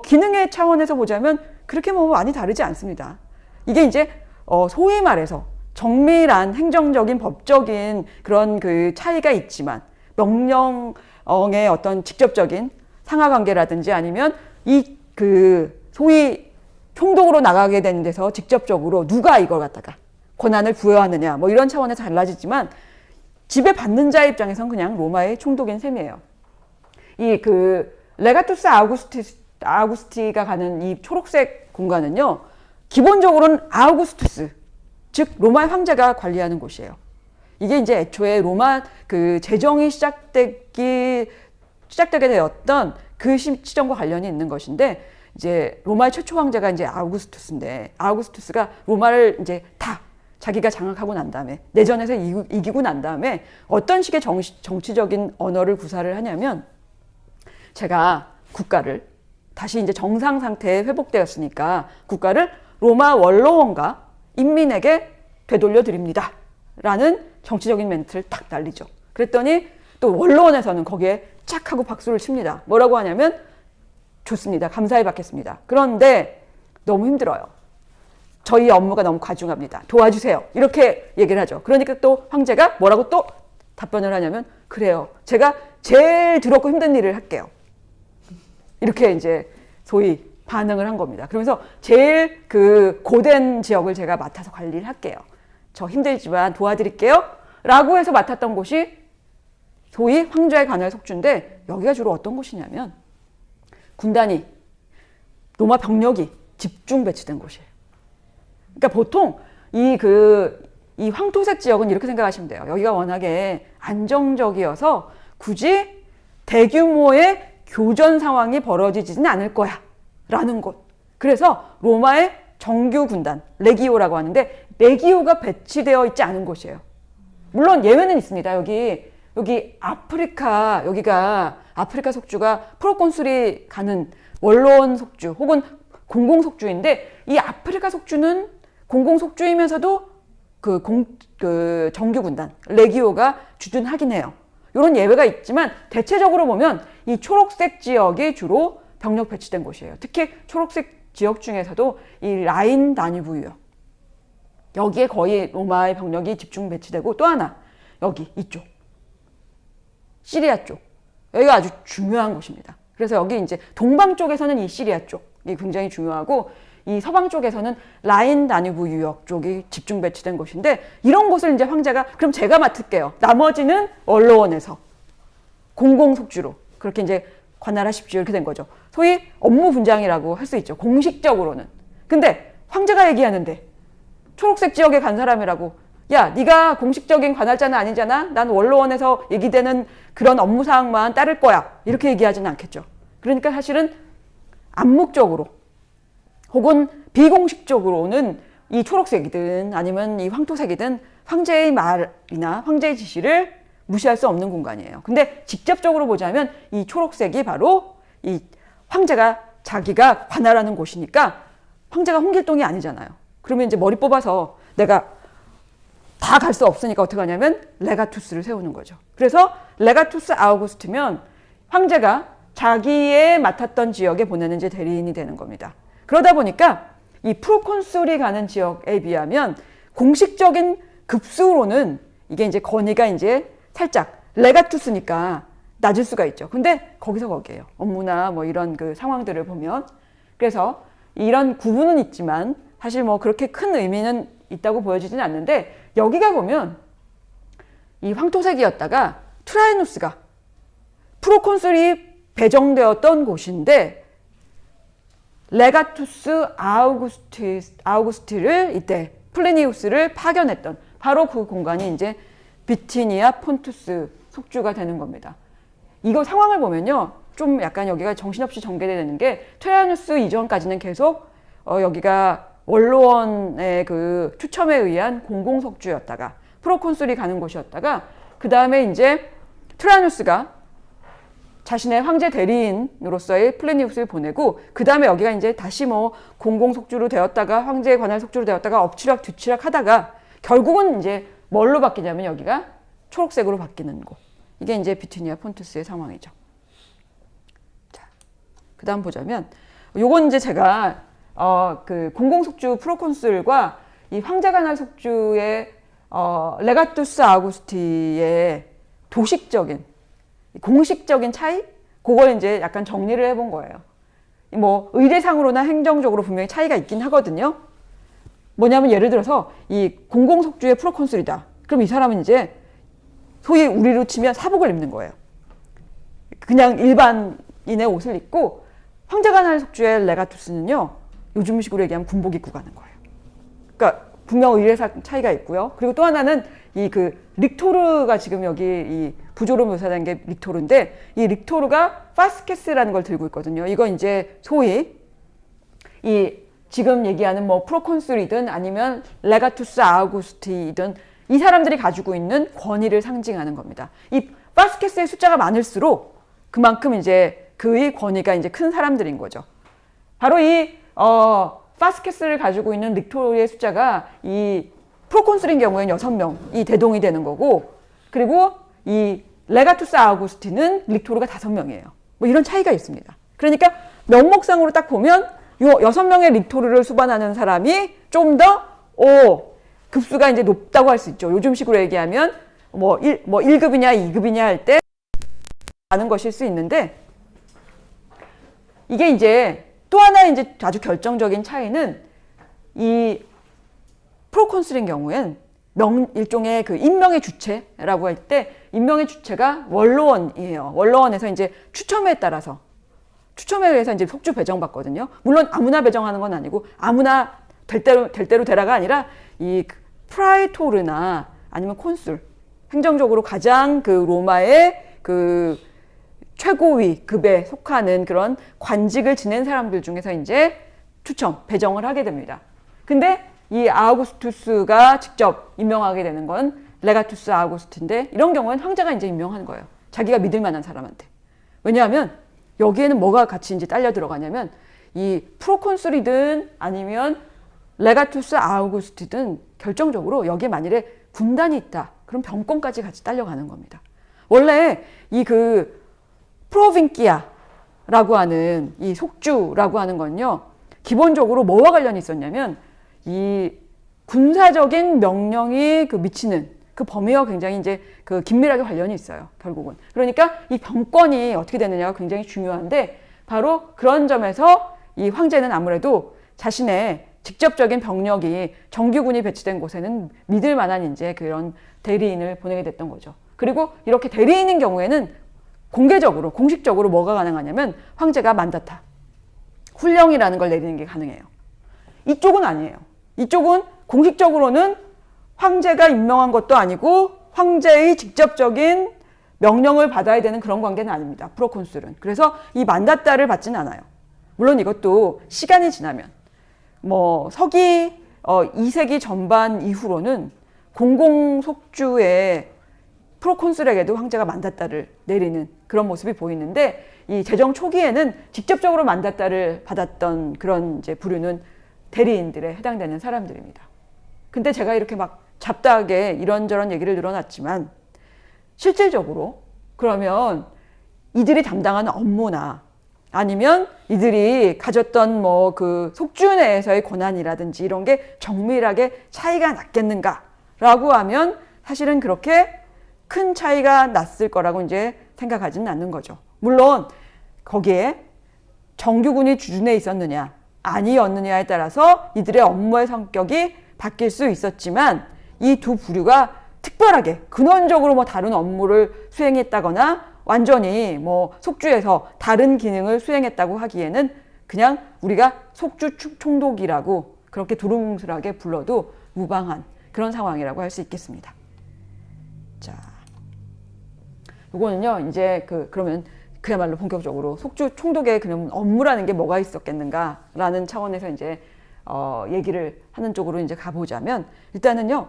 기능의 차원에서 보자면 그렇게 뭐 많이 다르지 않습니다. 이게 이제 소위 말해서 정밀한 행정적인 법적인 그런 그 차이가 있지만 명령의 어떤 직접적인 상하관계라든지 아니면 이 그 소위 총독으로 나가게 되는 데서 직접적으로 누가 이걸 갖다가 권한을 부여하느냐 뭐 이런 차원에서 달라지지만 지배받는 자의 입장에선 그냥 로마의 총독인 셈이에요. 이 그 레가투스 아우구스티가 가는 이 초록색 공간은요, 기본적으로는 아우구스투스, 즉 로마의 황제가 관리하는 곳이에요. 이게 이제 애초에 로마 그 제정이 시작되게 되었던 그 시점과 관련이 있는 것인데, 이제 로마의 최초 황제가 이제 아우구스투스인데, 아우구스투스가 로마를 이제 다 자기가 장악하고 난 다음에, 내전에서 이기고 난 다음에 어떤 식의 정치적인 언어를 구사를 하냐면, 제가 국가를 다시 이제 정상 상태에 회복되었으니까 국가를 로마 원로원과 인민에게 되돌려 드립니다 라는 정치적인 멘트를 탁 날리죠. 그랬더니 또 원로원에서는 거기에 쫙 하고 박수를 칩니다. 뭐라고 하냐면, 좋습니다, 감사히 받겠습니다, 그런데 너무 힘들어요, 저희 업무가 너무 과중합니다, 도와주세요, 이렇게 얘기를 하죠. 그러니까 또 황제가 뭐라고 또 답변을 하냐면, 그래요, 제가 제일 더럽고 힘든 일을 할게요, 이렇게 이제 소위 반응을 한 겁니다. 그러면서 제일 그 고된 지역을 제가 맡아서 관리를 할게요, 저 힘들지만 도와드릴게요 라고 해서 맡았던 곳이 소위 황제의 관할 속주인데, 여기가 주로 어떤 곳이냐면 군단이, 로마 병력이 집중 배치된 곳이에요. 그러니까 보통 이 황토색 지역은 이렇게 생각하시면 돼요. 여기가 워낙에 안정적이어서 굳이 대규모의 교전 상황이 벌어지지는 않을 거야 라는 곳. 그래서 로마의 정규 군단, 레기오라고 하는데, 레기오가 배치되어 있지 않은 곳이에요. 물론 예외는 있습니다. 여기 여기가 아프리카 속주가 프로콘술이 가는 원로원 속주 혹은 공공 속주인데, 이 아프리카 속주는 공공 속주이면서도 그 정규 군단 레기오가 주둔하긴 해요. 이런 예외가 있지만 대체적으로 보면 이 초록색 지역이 주로 병력 배치된 곳이에요. 특히 초록색 지역 중에서도 이 라인 다뉴브 유역, 여기에 거의 로마의 병력이 집중 배치되고, 또 하나 여기 이쪽 시리아 쪽, 여기가 아주 중요한 곳입니다. 그래서 여기 이제 동방 쪽에서는 이 시리아 쪽이 굉장히 중요하고, 이 서방 쪽에서는 라인 다뉴브 유역 쪽이 집중 배치된 곳인데, 이런 곳을 이제 황제가 그럼 제가 맡을게요, 나머지는 원로원에서 공공 속주로 그렇게 이제 관할하십시오, 이렇게 된 거죠. 소위 업무 분장이라고 할 수 있죠, 공식적으로는. 근데 황제가 얘기하는데 초록색 지역에 간 사람이라고, 야, 네가 공식적인 관할자는 아니잖아, 난 원로원에서 얘기되는 그런 업무사항만 따를 거야, 이렇게 얘기하지는 않겠죠. 그러니까 사실은 암묵적으로 혹은 비공식적으로는 이 초록색이든 아니면 이 황토색이든 황제의 말이나 황제의 지시를 무시할 수 없는 공간이에요. 근데 직접적으로 보자면 이 초록색이 바로 이 황제가 자기가 관할하는 곳이니까, 황제가 홍길동이 아니잖아요. 그러면 이제 머리 뽑아서 내가 다 갈 수 없으니까 어떻게 하냐면 레가투스를 세우는 거죠. 그래서 레가투스 아우구스트면 황제가 자기의 맡았던 지역에 보내는 이제 대리인이 되는 겁니다. 그러다 보니까 이 프로콘술이 가는 지역에 비하면 공식적인 급수로는 이게 이제 건의가 이제 살짝 레가투스니까 낮을 수가 있죠. 근데 거기서 거기에요. 업무나 뭐 이런 그 상황들을 보면. 그래서 이런 구분은 있지만 사실 뭐 그렇게 큰 의미는 있다고 보여지지는 않는데, 여기가 보면 이 황토색이었다가 트라이누스가 프로콘술이 배정되었던 곳인데, 레가투스 아우구스티를 이때 플리니우스를 파견했던 바로 그 공간이 이제 비티니아 폰투스 속주가 되는 겁니다. 이거 상황을 보면요, 좀 약간 여기가 정신없이 전개되는 게, 트라이누스 이전까지는 계속 여기가 원로원의 그 추첨에 의한 공공속주였다가 프로콘술이 가는 곳이었다가, 그 다음에 이제 트라이누스가 자신의 황제 대리인으로서의 플리니우스를 보내고, 그 다음에 여기가 이제 다시 뭐 공공속주로 되었다가 황제의 관할 속주로 되었다가 엎치락 뒤치락 하다가 결국은 이제 뭘로 바뀌냐면 여기가 초록색으로 바뀌는 곳. 이게 이제 비티니아 폰투스의 상황이죠. 자, 그다음 보자면 요건 이제 제가 그 공공속주 프로콘술과 이 황제가날 속주의 레가투스 아우구스티의 도식적인 공식적인 차이, 그걸 이제 약간 정리를 해본 거예요. 뭐 의례상으로나 행정적으로 분명히 차이가 있긴 하거든요. 뭐냐면 예를 들어서 이 공공속주의 프로콘술이다. 그럼 이 사람은 이제 소위 우리로 치면 사복을 입는 거예요. 그냥 일반인의 옷을 입고, 황제가날 속주의 레가투스는요, 요즘식으로 얘기하면 군복 입고 가는 거예요. 그러니까 분명 의례상 차이가 있고요. 그리고 또 하나는 이 그 릭토르가 지금 여기 이 부조로 묘사된 게 릭토르인데, 이 릭토르가 파스케스라는 걸 들고 있거든요. 이건 이제 소위 이 지금 얘기하는 뭐 프로콘술이든 아니면 레가투스 아우구스티든 이 사람들이 가지고 있는 권위를 상징하는 겁니다. 이 파스케스의 숫자가 많을수록 그만큼 이제 그의 권위가 이제 큰 사람들인 거죠. 바로 이 파스케스를 가지고 있는 릭토르의 숫자가 이 프로콘술인 경우에는 6명이 대동이 되는 거고, 그리고 이 레가투스 아우구스티는 릭토르가 5명이에요. 뭐 이런 차이가 있습니다. 그러니까 명목상으로 딱 보면 요 6명의 릭토르를 수반하는 사람이 좀 더 급수가 이제 높다고 할 수 있죠. 요즘식으로 얘기하면 뭐 1급이냐 2급이냐 할 때 아는 것일 수 있는데, 이게 이제 또 하나 이제 아주 결정적인 차이는 이 프로콘술인 경우엔 일종의 그 임명의 주체라고 할 때 임명의 주체가 원로원이에요. 원로원에서 이제 추첨에 의해서 이제 속주 배정받거든요. 물론 아무나 배정하는 건 아니고 아무나 될 대로 되라가 아니라 이 프라이토르나 아니면 콘술, 행정적으로 가장 그 로마의 그 최고위 급에 속하는 그런 관직을 지낸 사람들 중에서 이제 배정을 하게 됩니다. 근데 이 아우구스투스가 직접 임명하게 되는 건 레가투스 아우구스트인데, 이런 경우는 황제가 이제 임명하는 거예요. 자기가 믿을 만한 사람한테. 왜냐하면 여기에는 뭐가 같이 이제 딸려 들어가냐면, 이 프로콘술이든 아니면 레가투스 아우구스트든 결정적으로 여기에 만일에 군단이 있다, 그럼 병권까지 같이 딸려가는 겁니다. 원래 이 그 프로빈키아라고 하는 이 속주라고 하는 건요, 기본적으로 뭐와 관련이 있었냐면 이 군사적인 명령이 그 미치는 그 범위와 굉장히 이제 그 긴밀하게 관련이 있어요, 결국은. 그러니까 이 병권이 어떻게 되느냐가 굉장히 중요한데, 바로 그런 점에서 이 황제는 아무래도 자신의 직접적인 병력이 정규군이 배치된 곳에는 믿을 만한 이제 그런 대리인을 보내게 됐던 거죠. 그리고 이렇게 대리인인 경우에는 공개적으로, 공식적으로 뭐가 가능하냐면 황제가 만다타, 훈령이라는 걸 내리는 게 가능해요. 이쪽은 아니에요. 이쪽은 공식적으로는 황제가 임명한 것도 아니고 황제의 직접적인 명령을 받아야 되는 그런 관계는 아닙니다, 프로콘술은. 그래서 이 만다타를 받지는 않아요. 물론 이것도 시간이 지나면 뭐 서기 2세기 전반 이후로는 공공속주의 프로콘술에게도 황제가 만다타를 내리는 그런 모습이 보이는데, 이 제정 초기에는 직접적으로 만다타를 받았던 그런 이제 부류는 대리인들에 해당되는 사람들입니다. 근데 제가 이렇게 막 잡다하게 이런저런 얘기를 늘어놨지만, 실질적으로 그러면 이들이 담당하는 업무나 아니면 이들이 가졌던 뭐 그 속주 내에서의 권한이라든지 이런 게 정밀하게 차이가 났겠는가라고 하면 사실은 그렇게 큰 차이가 났을 거라고 이제 생각하지는 않는 거죠. 물론 거기에 정규군이 주둔해 있었느냐 아니었느냐에 따라서 이들의 업무의 성격이 바뀔 수 있었지만, 이 두 부류가 특별하게 근원적으로 뭐 다른 업무를 수행했다거나 완전히 뭐 속주에서 다른 기능을 수행했다고 하기에는 그냥 우리가 속주 총독이라고 그렇게 두루뭉술하게 불러도 무방한 그런 상황이라고 할 수 있겠습니다. 자, 이거는요 이제 그러면 그야말로 본격적으로 속주 총독의 그냥 업무라는 게 뭐가 있었겠는가라는 차원에서 이제 얘기를 하는 쪽으로 이제 가보자면, 일단은요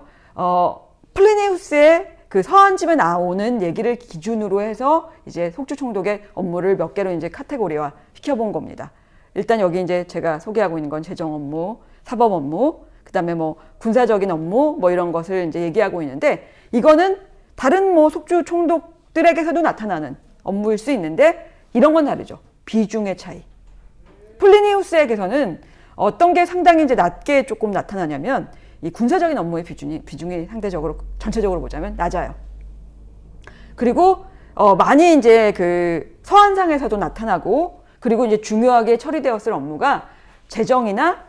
플리니우스의 그 서한집에 나오는 얘기를 기준으로 해서 이제 속주 총독의 업무를 몇 개로 이제 카테고리화 시켜본 겁니다. 일단 여기 이제 제가 소개하고 있는 건 재정 업무, 사법 업무, 그다음에 뭐 군사적인 업무 뭐 이런 것을 이제 얘기하고 있는데, 이거는 다른 뭐 속주 총독들에게서도 나타나는 업무일 수 있는데 이런 건 다르죠. 비중의 차이. 플리니우스에게서는 어떤 게 상당히 이제 낮게 조금 나타나냐면 이 군사적인 업무의 비중이 상대적으로 전체적으로 보자면 낮아요. 그리고 많이 이제 그 서한상에서도 나타나고 그리고 이제 중요하게 처리되었을 업무가 재정이나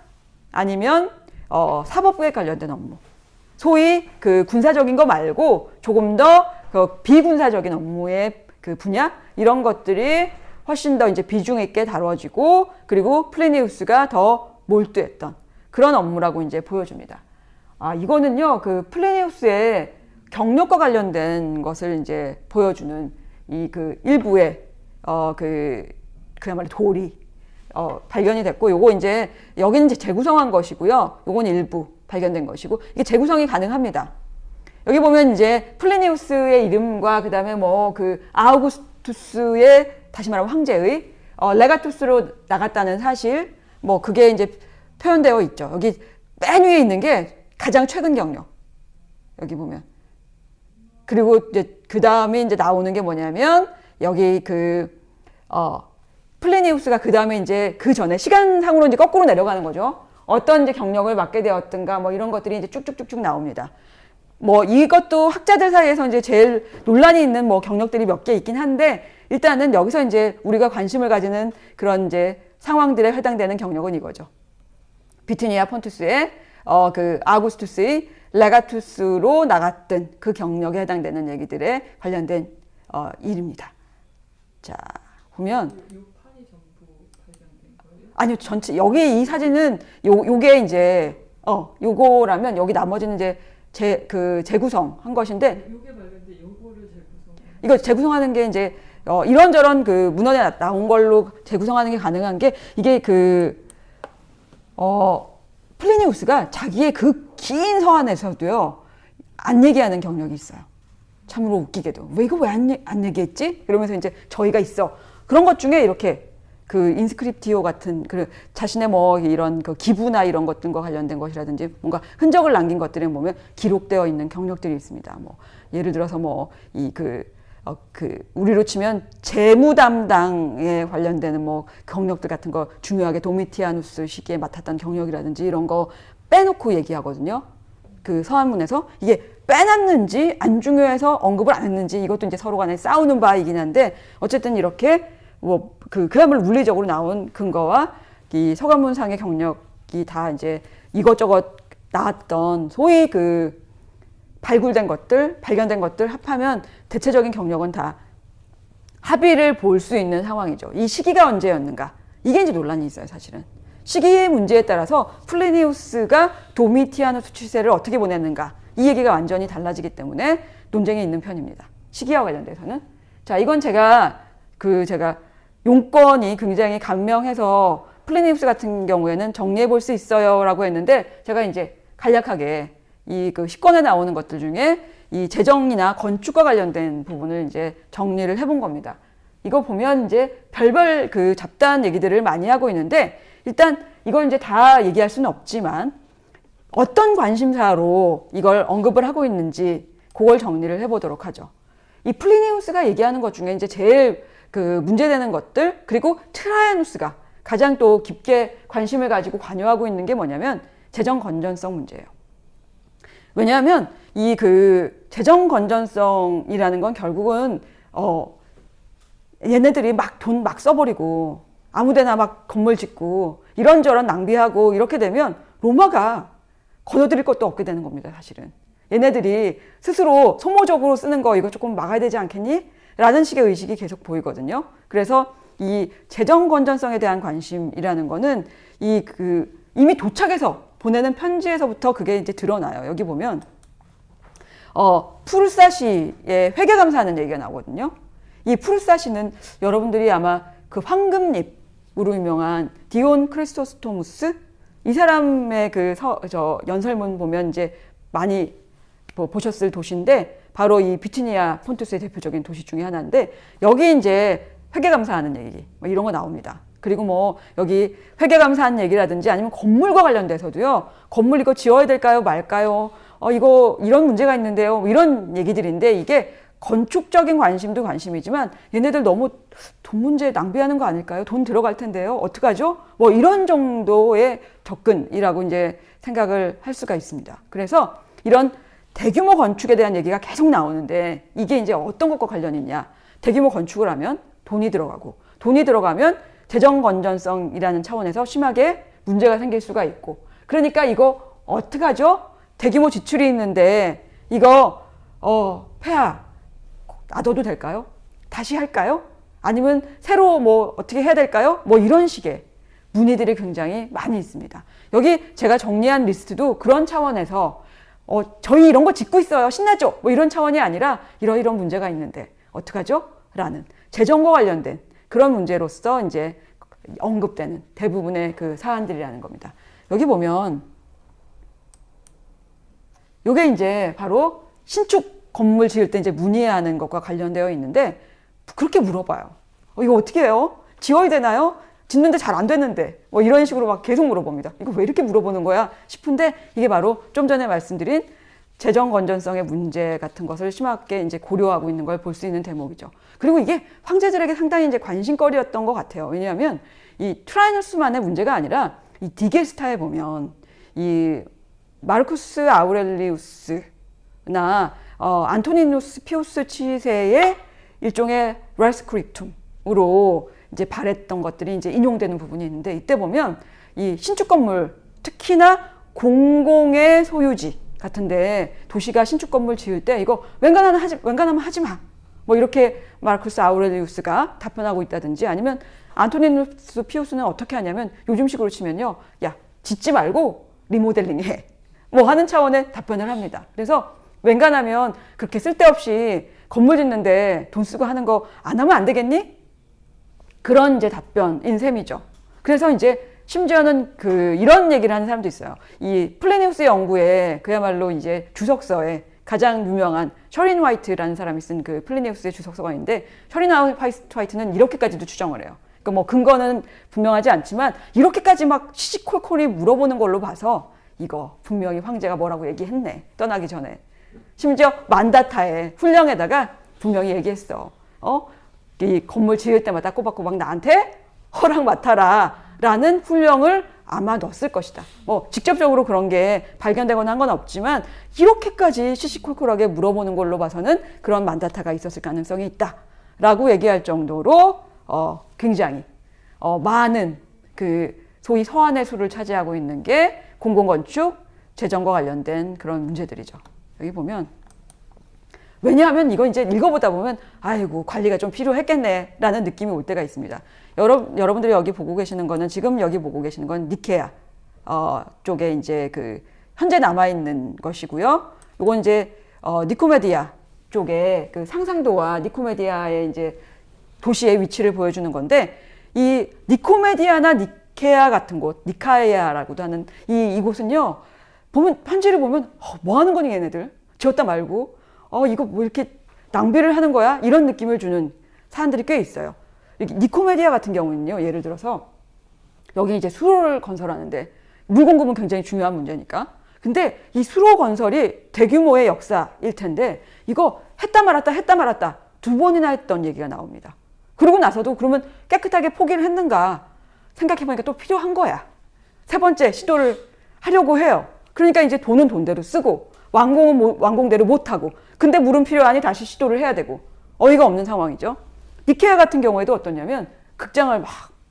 아니면 사법부에 관련된 업무. 소위 그 군사적인 거 말고 조금 더 그 비군사적인 업무의 그 분야 이런 것들이 훨씬 더 이제 비중 있게 다뤄지고 그리고 플리니우스가 더 몰두했던 그런 업무라고 이제 보여줍니다. 이거는요 그 플리니우스의 경력과 관련된 것을 이제 보여주는 이 그 일부의 그야말로 돌이 발견이 됐고 요거 이제 여기는 이제 재구성한 것이고요. 요건 일부 발견된 것이고 이게 재구성이 가능합니다. 여기 보면 이제 플리니우스의 이름과 그다음에 뭐 그 아우구스투스의 다시 말하면 황제의 레가투스로 나갔다는 사실 뭐 그게 이제 표현되어 있죠. 여기 맨 위에 있는 게 가장 최근 경력. 여기 보면. 그리고 이제 그 다음에 이제 나오는 게 뭐냐면 여기 플리니우스가 그 다음에 이제 그 전에 시간상으로 이제 거꾸로 내려가는 거죠. 어떤 이제 경력을 맡게 되었든가 뭐 이런 것들이 이제 쭉쭉쭉쭉 나옵니다. 뭐 이것도 학자들 사이에서 이제 제일 논란이 있는 뭐 경력들이 몇 개 있긴 한데 일단은 여기서 이제 우리가 관심을 가지는 그런 이제 상황들에 해당되는 경력은 이거죠. 비티니아 폰투스의 그 아우구스투스의 레가투스로 나갔던 그 경력에 해당되는 얘기들에 관련된 일입니다. 자 보면 아니요 전체 여기 이 사진은 요게 이제 요거라면 여기 나머지는 이제 재구성한 것인데 요게 발견돼 요거를 재구성. 이거 재구성하는 게 이제 이런저런 그 문헌에 나온 걸로 재구성하는 게 가능한 게 이게 플리니우스가 자기의 그 긴 서한에서도요 안 얘기하는 경력이 있어요. 참으로 웃기게도 왜 이거 왜 안 얘기했지? 그러면서 이제 저희가 있어 그런 것 중에 이렇게 그 인스크립티오 같은 그 자신의 뭐 이런 그 기부나 이런 것들과 관련된 것이라든지 뭔가 흔적을 남긴 것들에 보면 기록되어 있는 경력들이 있습니다. 뭐 예를 들어서 뭐 우리로 치면 재무 담당에 관련되는 뭐 경력들 같은 거 중요하게 도미티아누스 시기에 맡았던 경력이라든지 이런 거 빼놓고 얘기하거든요. 그 서한문에서 이게 빼놨는지 안 중요해서 언급을 안 했는지 이것도 이제 서로 간에 싸우는 바이긴 한데 어쨌든 이렇게 뭐 그야말로 물리적으로 나온 근거와 이 서간문상의 경력이 다 이제 이것저것 나왔던 소위 그 발굴된 것들, 발견된 것들 합하면 대체적인 경력은 다 합의를 볼 수 있는 상황이죠. 이 시기가 언제였는가? 이게 이제 논란이 있어요, 사실은. 시기의 문제에 따라서 플리니우스가 도미티아누스 치세를 어떻게 보냈는가? 이 얘기가 완전히 달라지기 때문에 논쟁이 있는 편입니다. 시기와 관련돼서는. 자, 이건 제가 용건이 굉장히 간명해서 플리니우스 같은 경우에는 정리해 볼 수 있어요 라고 했는데 제가 이제 간략하게 이 그 10권에 나오는 것들 중에 이 재정이나 건축과 관련된 부분을 이제 정리를 해본 겁니다. 이거 보면 이제 별별 그 잡다한 얘기들을 많이 하고 있는데 일단 이걸 이제 다 얘기할 수는 없지만 어떤 관심사로 이걸 언급을 하고 있는지 그걸 정리를 해보도록 하죠. 이 플리니우스가 얘기하는 것 중에 이제 제일 그 문제되는 것들 그리고 트라이아누스가 가장 또 깊게 관심을 가지고 관여하고 있는 게 뭐냐면 재정 건전성 문제예요. 왜냐하면 이 그 재정 건전성이라는 건 결국은 얘네들이 막 돈 막 써버리고 아무데나 막 건물 짓고 이런저런 낭비하고 이렇게 되면 로마가 거둬들일 것도 없게 되는 겁니다, 사실은. 얘네들이 스스로 소모적으로 쓰는 거 이거 조금 막아야 되지 않겠니? 라는 식의 의식이 계속 보이거든요. 그래서 이 재정 건전성에 대한 관심이라는 거는 이미 도착해서 보내는 편지에서부터 그게 이제 드러나요. 여기 보면 푸르사시의 회계감사하는 얘기가 나오거든요. 이 푸르사시는 여러분들이 아마 그 황금잎으로 유명한 디온 크리스토스토무스 이 사람의 연설문 보면 이제 많이 보셨을 도시인데 바로 이 비티니아 폰투스의 대표적인 도시 중에 하나인데 여기 이제 회계감사하는 얘기 뭐 이런 거 나옵니다. 그리고 뭐 여기 회계감사하는 얘기라든지 아니면 건물과 관련돼서도요. 건물 이거 지어야 될까요? 말까요? 이거 이런 문제가 있는데요. 뭐 이런 얘기들인데 이게 건축적인 관심도 관심이지만 얘네들 너무 돈 문제 낭비하는 거 아닐까요? 돈 들어갈 텐데요. 어떡하죠? 뭐 이런 정도의 접근이라고 이제 생각을 할 수가 있습니다. 그래서 이런 대규모 건축에 대한 얘기가 계속 나오는데 이게 이제 어떤 것과 관련이 있냐? 대규모 건축을 하면 돈이 들어가고 돈이 들어가면 재정 건전성이라는 차원에서 심하게 문제가 생길 수가 있고 그러니까 이거 어떡하죠? 대규모 지출이 있는데 이거 폐하 놔둬도 될까요? 다시 할까요? 아니면 새로 뭐 어떻게 해야 될까요? 뭐 이런 식의 문의들이 굉장히 많이 있습니다. 여기 제가 정리한 리스트도 그런 차원에서 저희 이런 거 짓고 있어요. 신나죠? 뭐 이런 차원이 아니라 이런 문제가 있는데 어떡하죠? 라는 재정과 관련된 그런 문제로서 이제 언급되는 대부분의 그 사안들이라는 겁니다. 여기 보면 요게 이제 바로 신축 건물 지을 때 이제 문의하는 것과 관련되어 있는데 그렇게 물어봐요. 이거 어떻게 해요? 지어야 되나요? 짓는데 잘 안 되는데 뭐 이런 식으로 막 계속 물어봅니다. 이거 왜 이렇게 물어보는 거야 싶은데 이게 바로 좀 전에 말씀드린 재정 건전성의 문제 같은 것을 심하게 이제 고려하고 있는 걸 볼 수 있는 대목이죠. 그리고 이게 황제들에게 상당히 이제 관심거리였던 것 같아요. 왜냐하면 이 트라이누스만의 문제가 아니라 이 디게스타에 보면 이 마르쿠스 아우렐리우스나 안토니누스 피우스 치세의 일종의 레스크립툼으로 이제 발했던 것들이 이제 인용되는 부분이 있는데 이때 보면 이 신축 건물 특히나 공공의 소유지 같은데 도시가 신축 건물 지을 때 이거 웬간하면 하지 마. 뭐 이렇게 마르쿠스 아우렐리우스가 답변하고 있다든지 아니면 안토니누스 피우스는 어떻게 하냐면 요즘식으로 치면요. 야, 짓지 말고 리모델링 해. 뭐 하는 차원의 답변을 합니다. 그래서 웬간하면 그렇게 쓸데없이 건물 짓는데 돈 쓰고 하는 거 안 하면 안 되겠니? 그런 이제 답변인 셈이죠. 그래서 이제 심지어는 이런 얘기를 하는 사람도 있어요. 이 플래니우스 연구에 그야말로 이제 주석서에 가장 유명한 셔린 화이트라는 사람이 쓴 그 플래니우스의 주석서가 있는데 셔린 화이트는 이렇게까지도 추정을 해요. 그러니까 뭐 근거는 분명하지 않지만 이렇게까지 막 시시콜콜이 물어보는 걸로 봐서 이거 분명히 황제가 뭐라고 얘기했네. 떠나기 전에. 심지어 만다타의 훈령에다가 분명히 얘기했어. 이 건물 지을 때마다 꼬박꼬박 나한테 허락 맡아라 라는 훈령을 아마 넣었을 것이다. 뭐 직접적으로 그런 게 발견되거나 한 건 없지만 이렇게까지 시시콜콜하게 물어보는 걸로 봐서는 그런 만다타가 있었을 가능성이 있다 라고 얘기할 정도로 굉장히 많은 그 소위 서한의 수를 차지하고 있는 게 공공건축, 재정과 관련된 그런 문제들이죠. 여기 보면 왜냐하면 이거 이제 읽어보다 보면 아이고 관리가 좀 필요했겠네 라는 느낌이 올 때가 있습니다. 여러분들이 여기 보고 계시는 거는 지금 여기 보고 계시는 건 니케아 쪽에 이제 그 현재 남아있는 것이고요. 요건 이제 니코메디아 쪽에 그 상상도와 니코메디아의 이제 도시의 위치를 보여주는 건데 이 니코메디아나 니케아 같은 곳, 니카이아라고도 하는 이곳은요. 보면 편지를 보면 뭐 하는 거니 얘네들? 지었다 말고 이거 뭐 이렇게 낭비를 하는 거야? 이런 느낌을 주는 사람들이 꽤 있어요. 니코메디아 같은 경우는요. 예를 들어서 여기 이제 수로를 건설하는데 물 공급은 굉장히 중요한 문제니까. 근데 이 수로 건설이 대규모의 역사일 텐데 이거 했다 말았다 두 번이나 했던 얘기가 나옵니다. 그러고 나서도 그러면 깨끗하게 포기를 했는가 생각해보니까 또 필요한 거야. 세 번째 시도를 하려고 해요. 그러니까 이제 돈은 돈대로 쓰고 완공은 완공대로 못하고 근데 물은 필요하니 다시 시도를 해야 되고 어이가 없는 상황이죠. 니케아 같은 경우에도 어떠냐면 극장을 막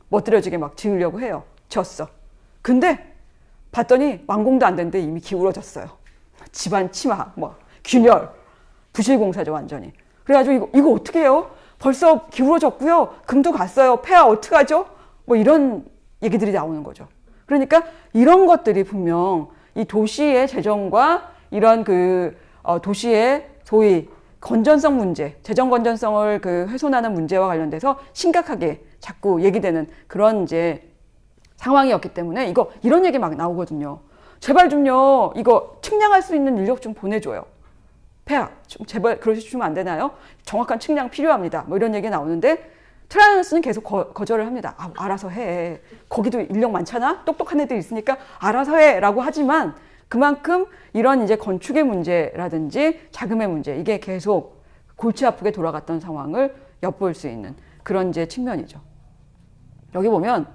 멋들어지게 막 지으려고 해요. 지었어. 근데 봤더니 완공도 안 됐는데 이미 기울어졌어요. 집안 침하, 뭐 균열, 부실공사죠 완전히. 그래가지고 이거 어떻게 해요? 벌써 기울어졌고요. 금도 갔어요. 폐하 어떡하죠? 뭐 이런 얘기들이 나오는 거죠. 그러니까 이런 것들이 분명 이 도시의 재정과 이런 도시의 소위 건전성 문제, 재정 건전성을 훼손하는 문제와 관련돼서 심각하게 자꾸 얘기되는 그런 이제 상황이었기 때문에 이런 얘기 막 나오거든요. 제발 좀요, 이거 측량할 수 있는 인력 좀 보내줘요. 폐하, 좀 제발 그러시면 안 되나요? 정확한 측량 필요합니다. 뭐 이런 얘기 나오는데 트라이언스는 계속 거절을 합니다. 알아서 해. 거기도 인력 많잖아? 똑똑한 애들 있으니까 알아서 해. 라고 하지만 그만큼 이런 이제 건축의 문제라든지 자금의 문제, 이게 계속 골치 아프게 돌아갔던 상황을 엿볼 수 있는 그런 이제 측면이죠. 여기 보면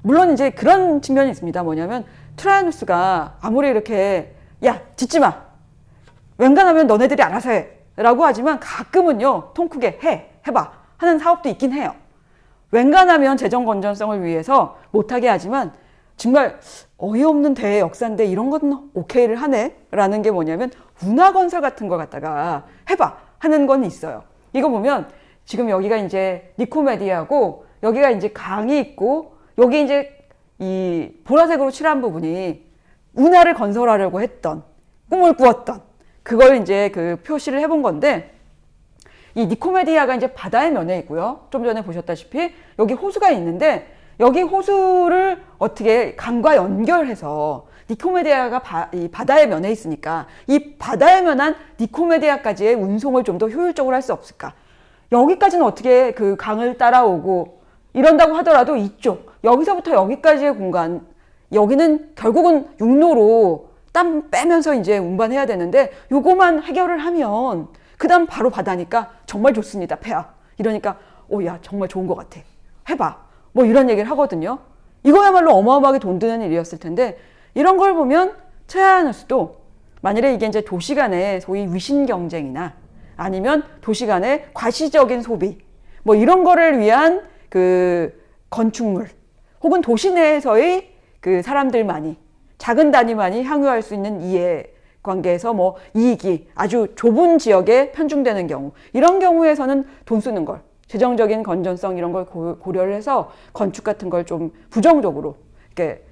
물론 이제 그런 측면이 있습니다. 뭐냐면 트라이아누스가 아무리 이렇게 야 짖지 마, 웬간하면 너네들이 알아서 해 라고 하지만 가끔은요 통 크게 해봐 하는 사업도 있긴 해요. 웬간하면 재정 건전성을 위해서 못하게 하지만 정말 어이없는 대의 역사인데 이런 건 오케이를 하네 라는 게 뭐냐면 운하건설 같은 거 갖다가 해봐 하는 건 있어요. 이거 보면 지금 여기가 이제 니코메디아고 여기가 이제 강이 있고 여기 이제 이 보라색으로 칠한 부분이 운하를 건설하려고 했던 꿈을 꾸었던 그걸 이제 그 표시를 해본 건데 이 니코메디아가 이제 바다의 면에 있고요. 좀 전에 보셨다시피 여기 호수가 있는데 여기 호수를 어떻게 강과 연결해서 니코메디아가 이 바다의 면에 있으니까 이 바다의 면한 니코메디아까지의 운송을 좀 더 효율적으로 할 수 없을까? 여기까지는 어떻게 그 강을 따라오고 이런다고 하더라도 이쪽 여기서부터 여기까지의 공간 여기는 결국은 육로로 땀 빼면서 이제 운반해야 되는데 요거만 해결을 하면 그 다음 바로 바다니까 정말 좋습니다. 폐하. 이러니까 야 정말 좋은 것 같아. 해봐. 뭐 이런 얘기를 하거든요. 이거야말로 어마어마하게 돈 드는 일이었을 텐데 이런 걸 보면 트라이아누스도 만일에 이게 이제 도시 간의 소위 위신 경쟁이나 아니면 도시 간의 과시적인 소비 뭐 이런 거를 위한 그 건축물 혹은 도시 내에서의 그 사람들만이 작은 단위만이 향유할 수 있는 이해 관계에서 뭐 이익이 아주 좁은 지역에 편중되는 경우 이런 경우에서는 돈 쓰는 걸 재정적인 건전성 이런 걸 고려를 해서 건축 같은 걸 좀 부정적으로 이렇게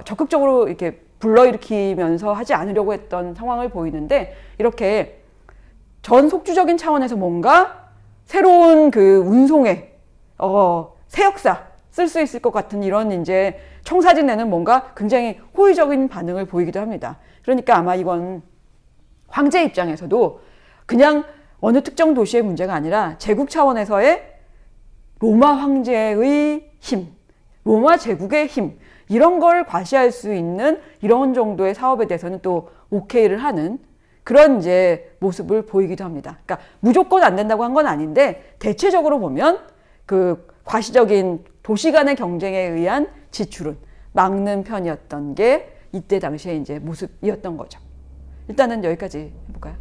적극적으로 이렇게 불러일으키면서 하지 않으려고 했던 상황을 보이는데 이렇게 전 속주적인 차원에서 뭔가 새로운 그 운송의 새 역사 쓸 수 있을 것 같은 이런 이제 청사진 내는 뭔가 굉장히 호의적인 반응을 보이기도 합니다. 그러니까 아마 이건 황제 입장에서도 그냥 어느 특정 도시의 문제가 아니라 제국 차원에서의 로마 황제의 힘, 로마 제국의 힘 이런 걸 과시할 수 있는 이런 정도의 사업에 대해서는 또 오케이를 하는 그런 이제 모습을 보이기도 합니다. 그러니까 무조건 안 된다고 한 건 아닌데 대체적으로 보면 그 과시적인 도시 간의 경쟁에 의한 지출은 막는 편이었던 게 이때 당시에 이제 모습이었던 거죠. 일단은 여기까지 해볼까요?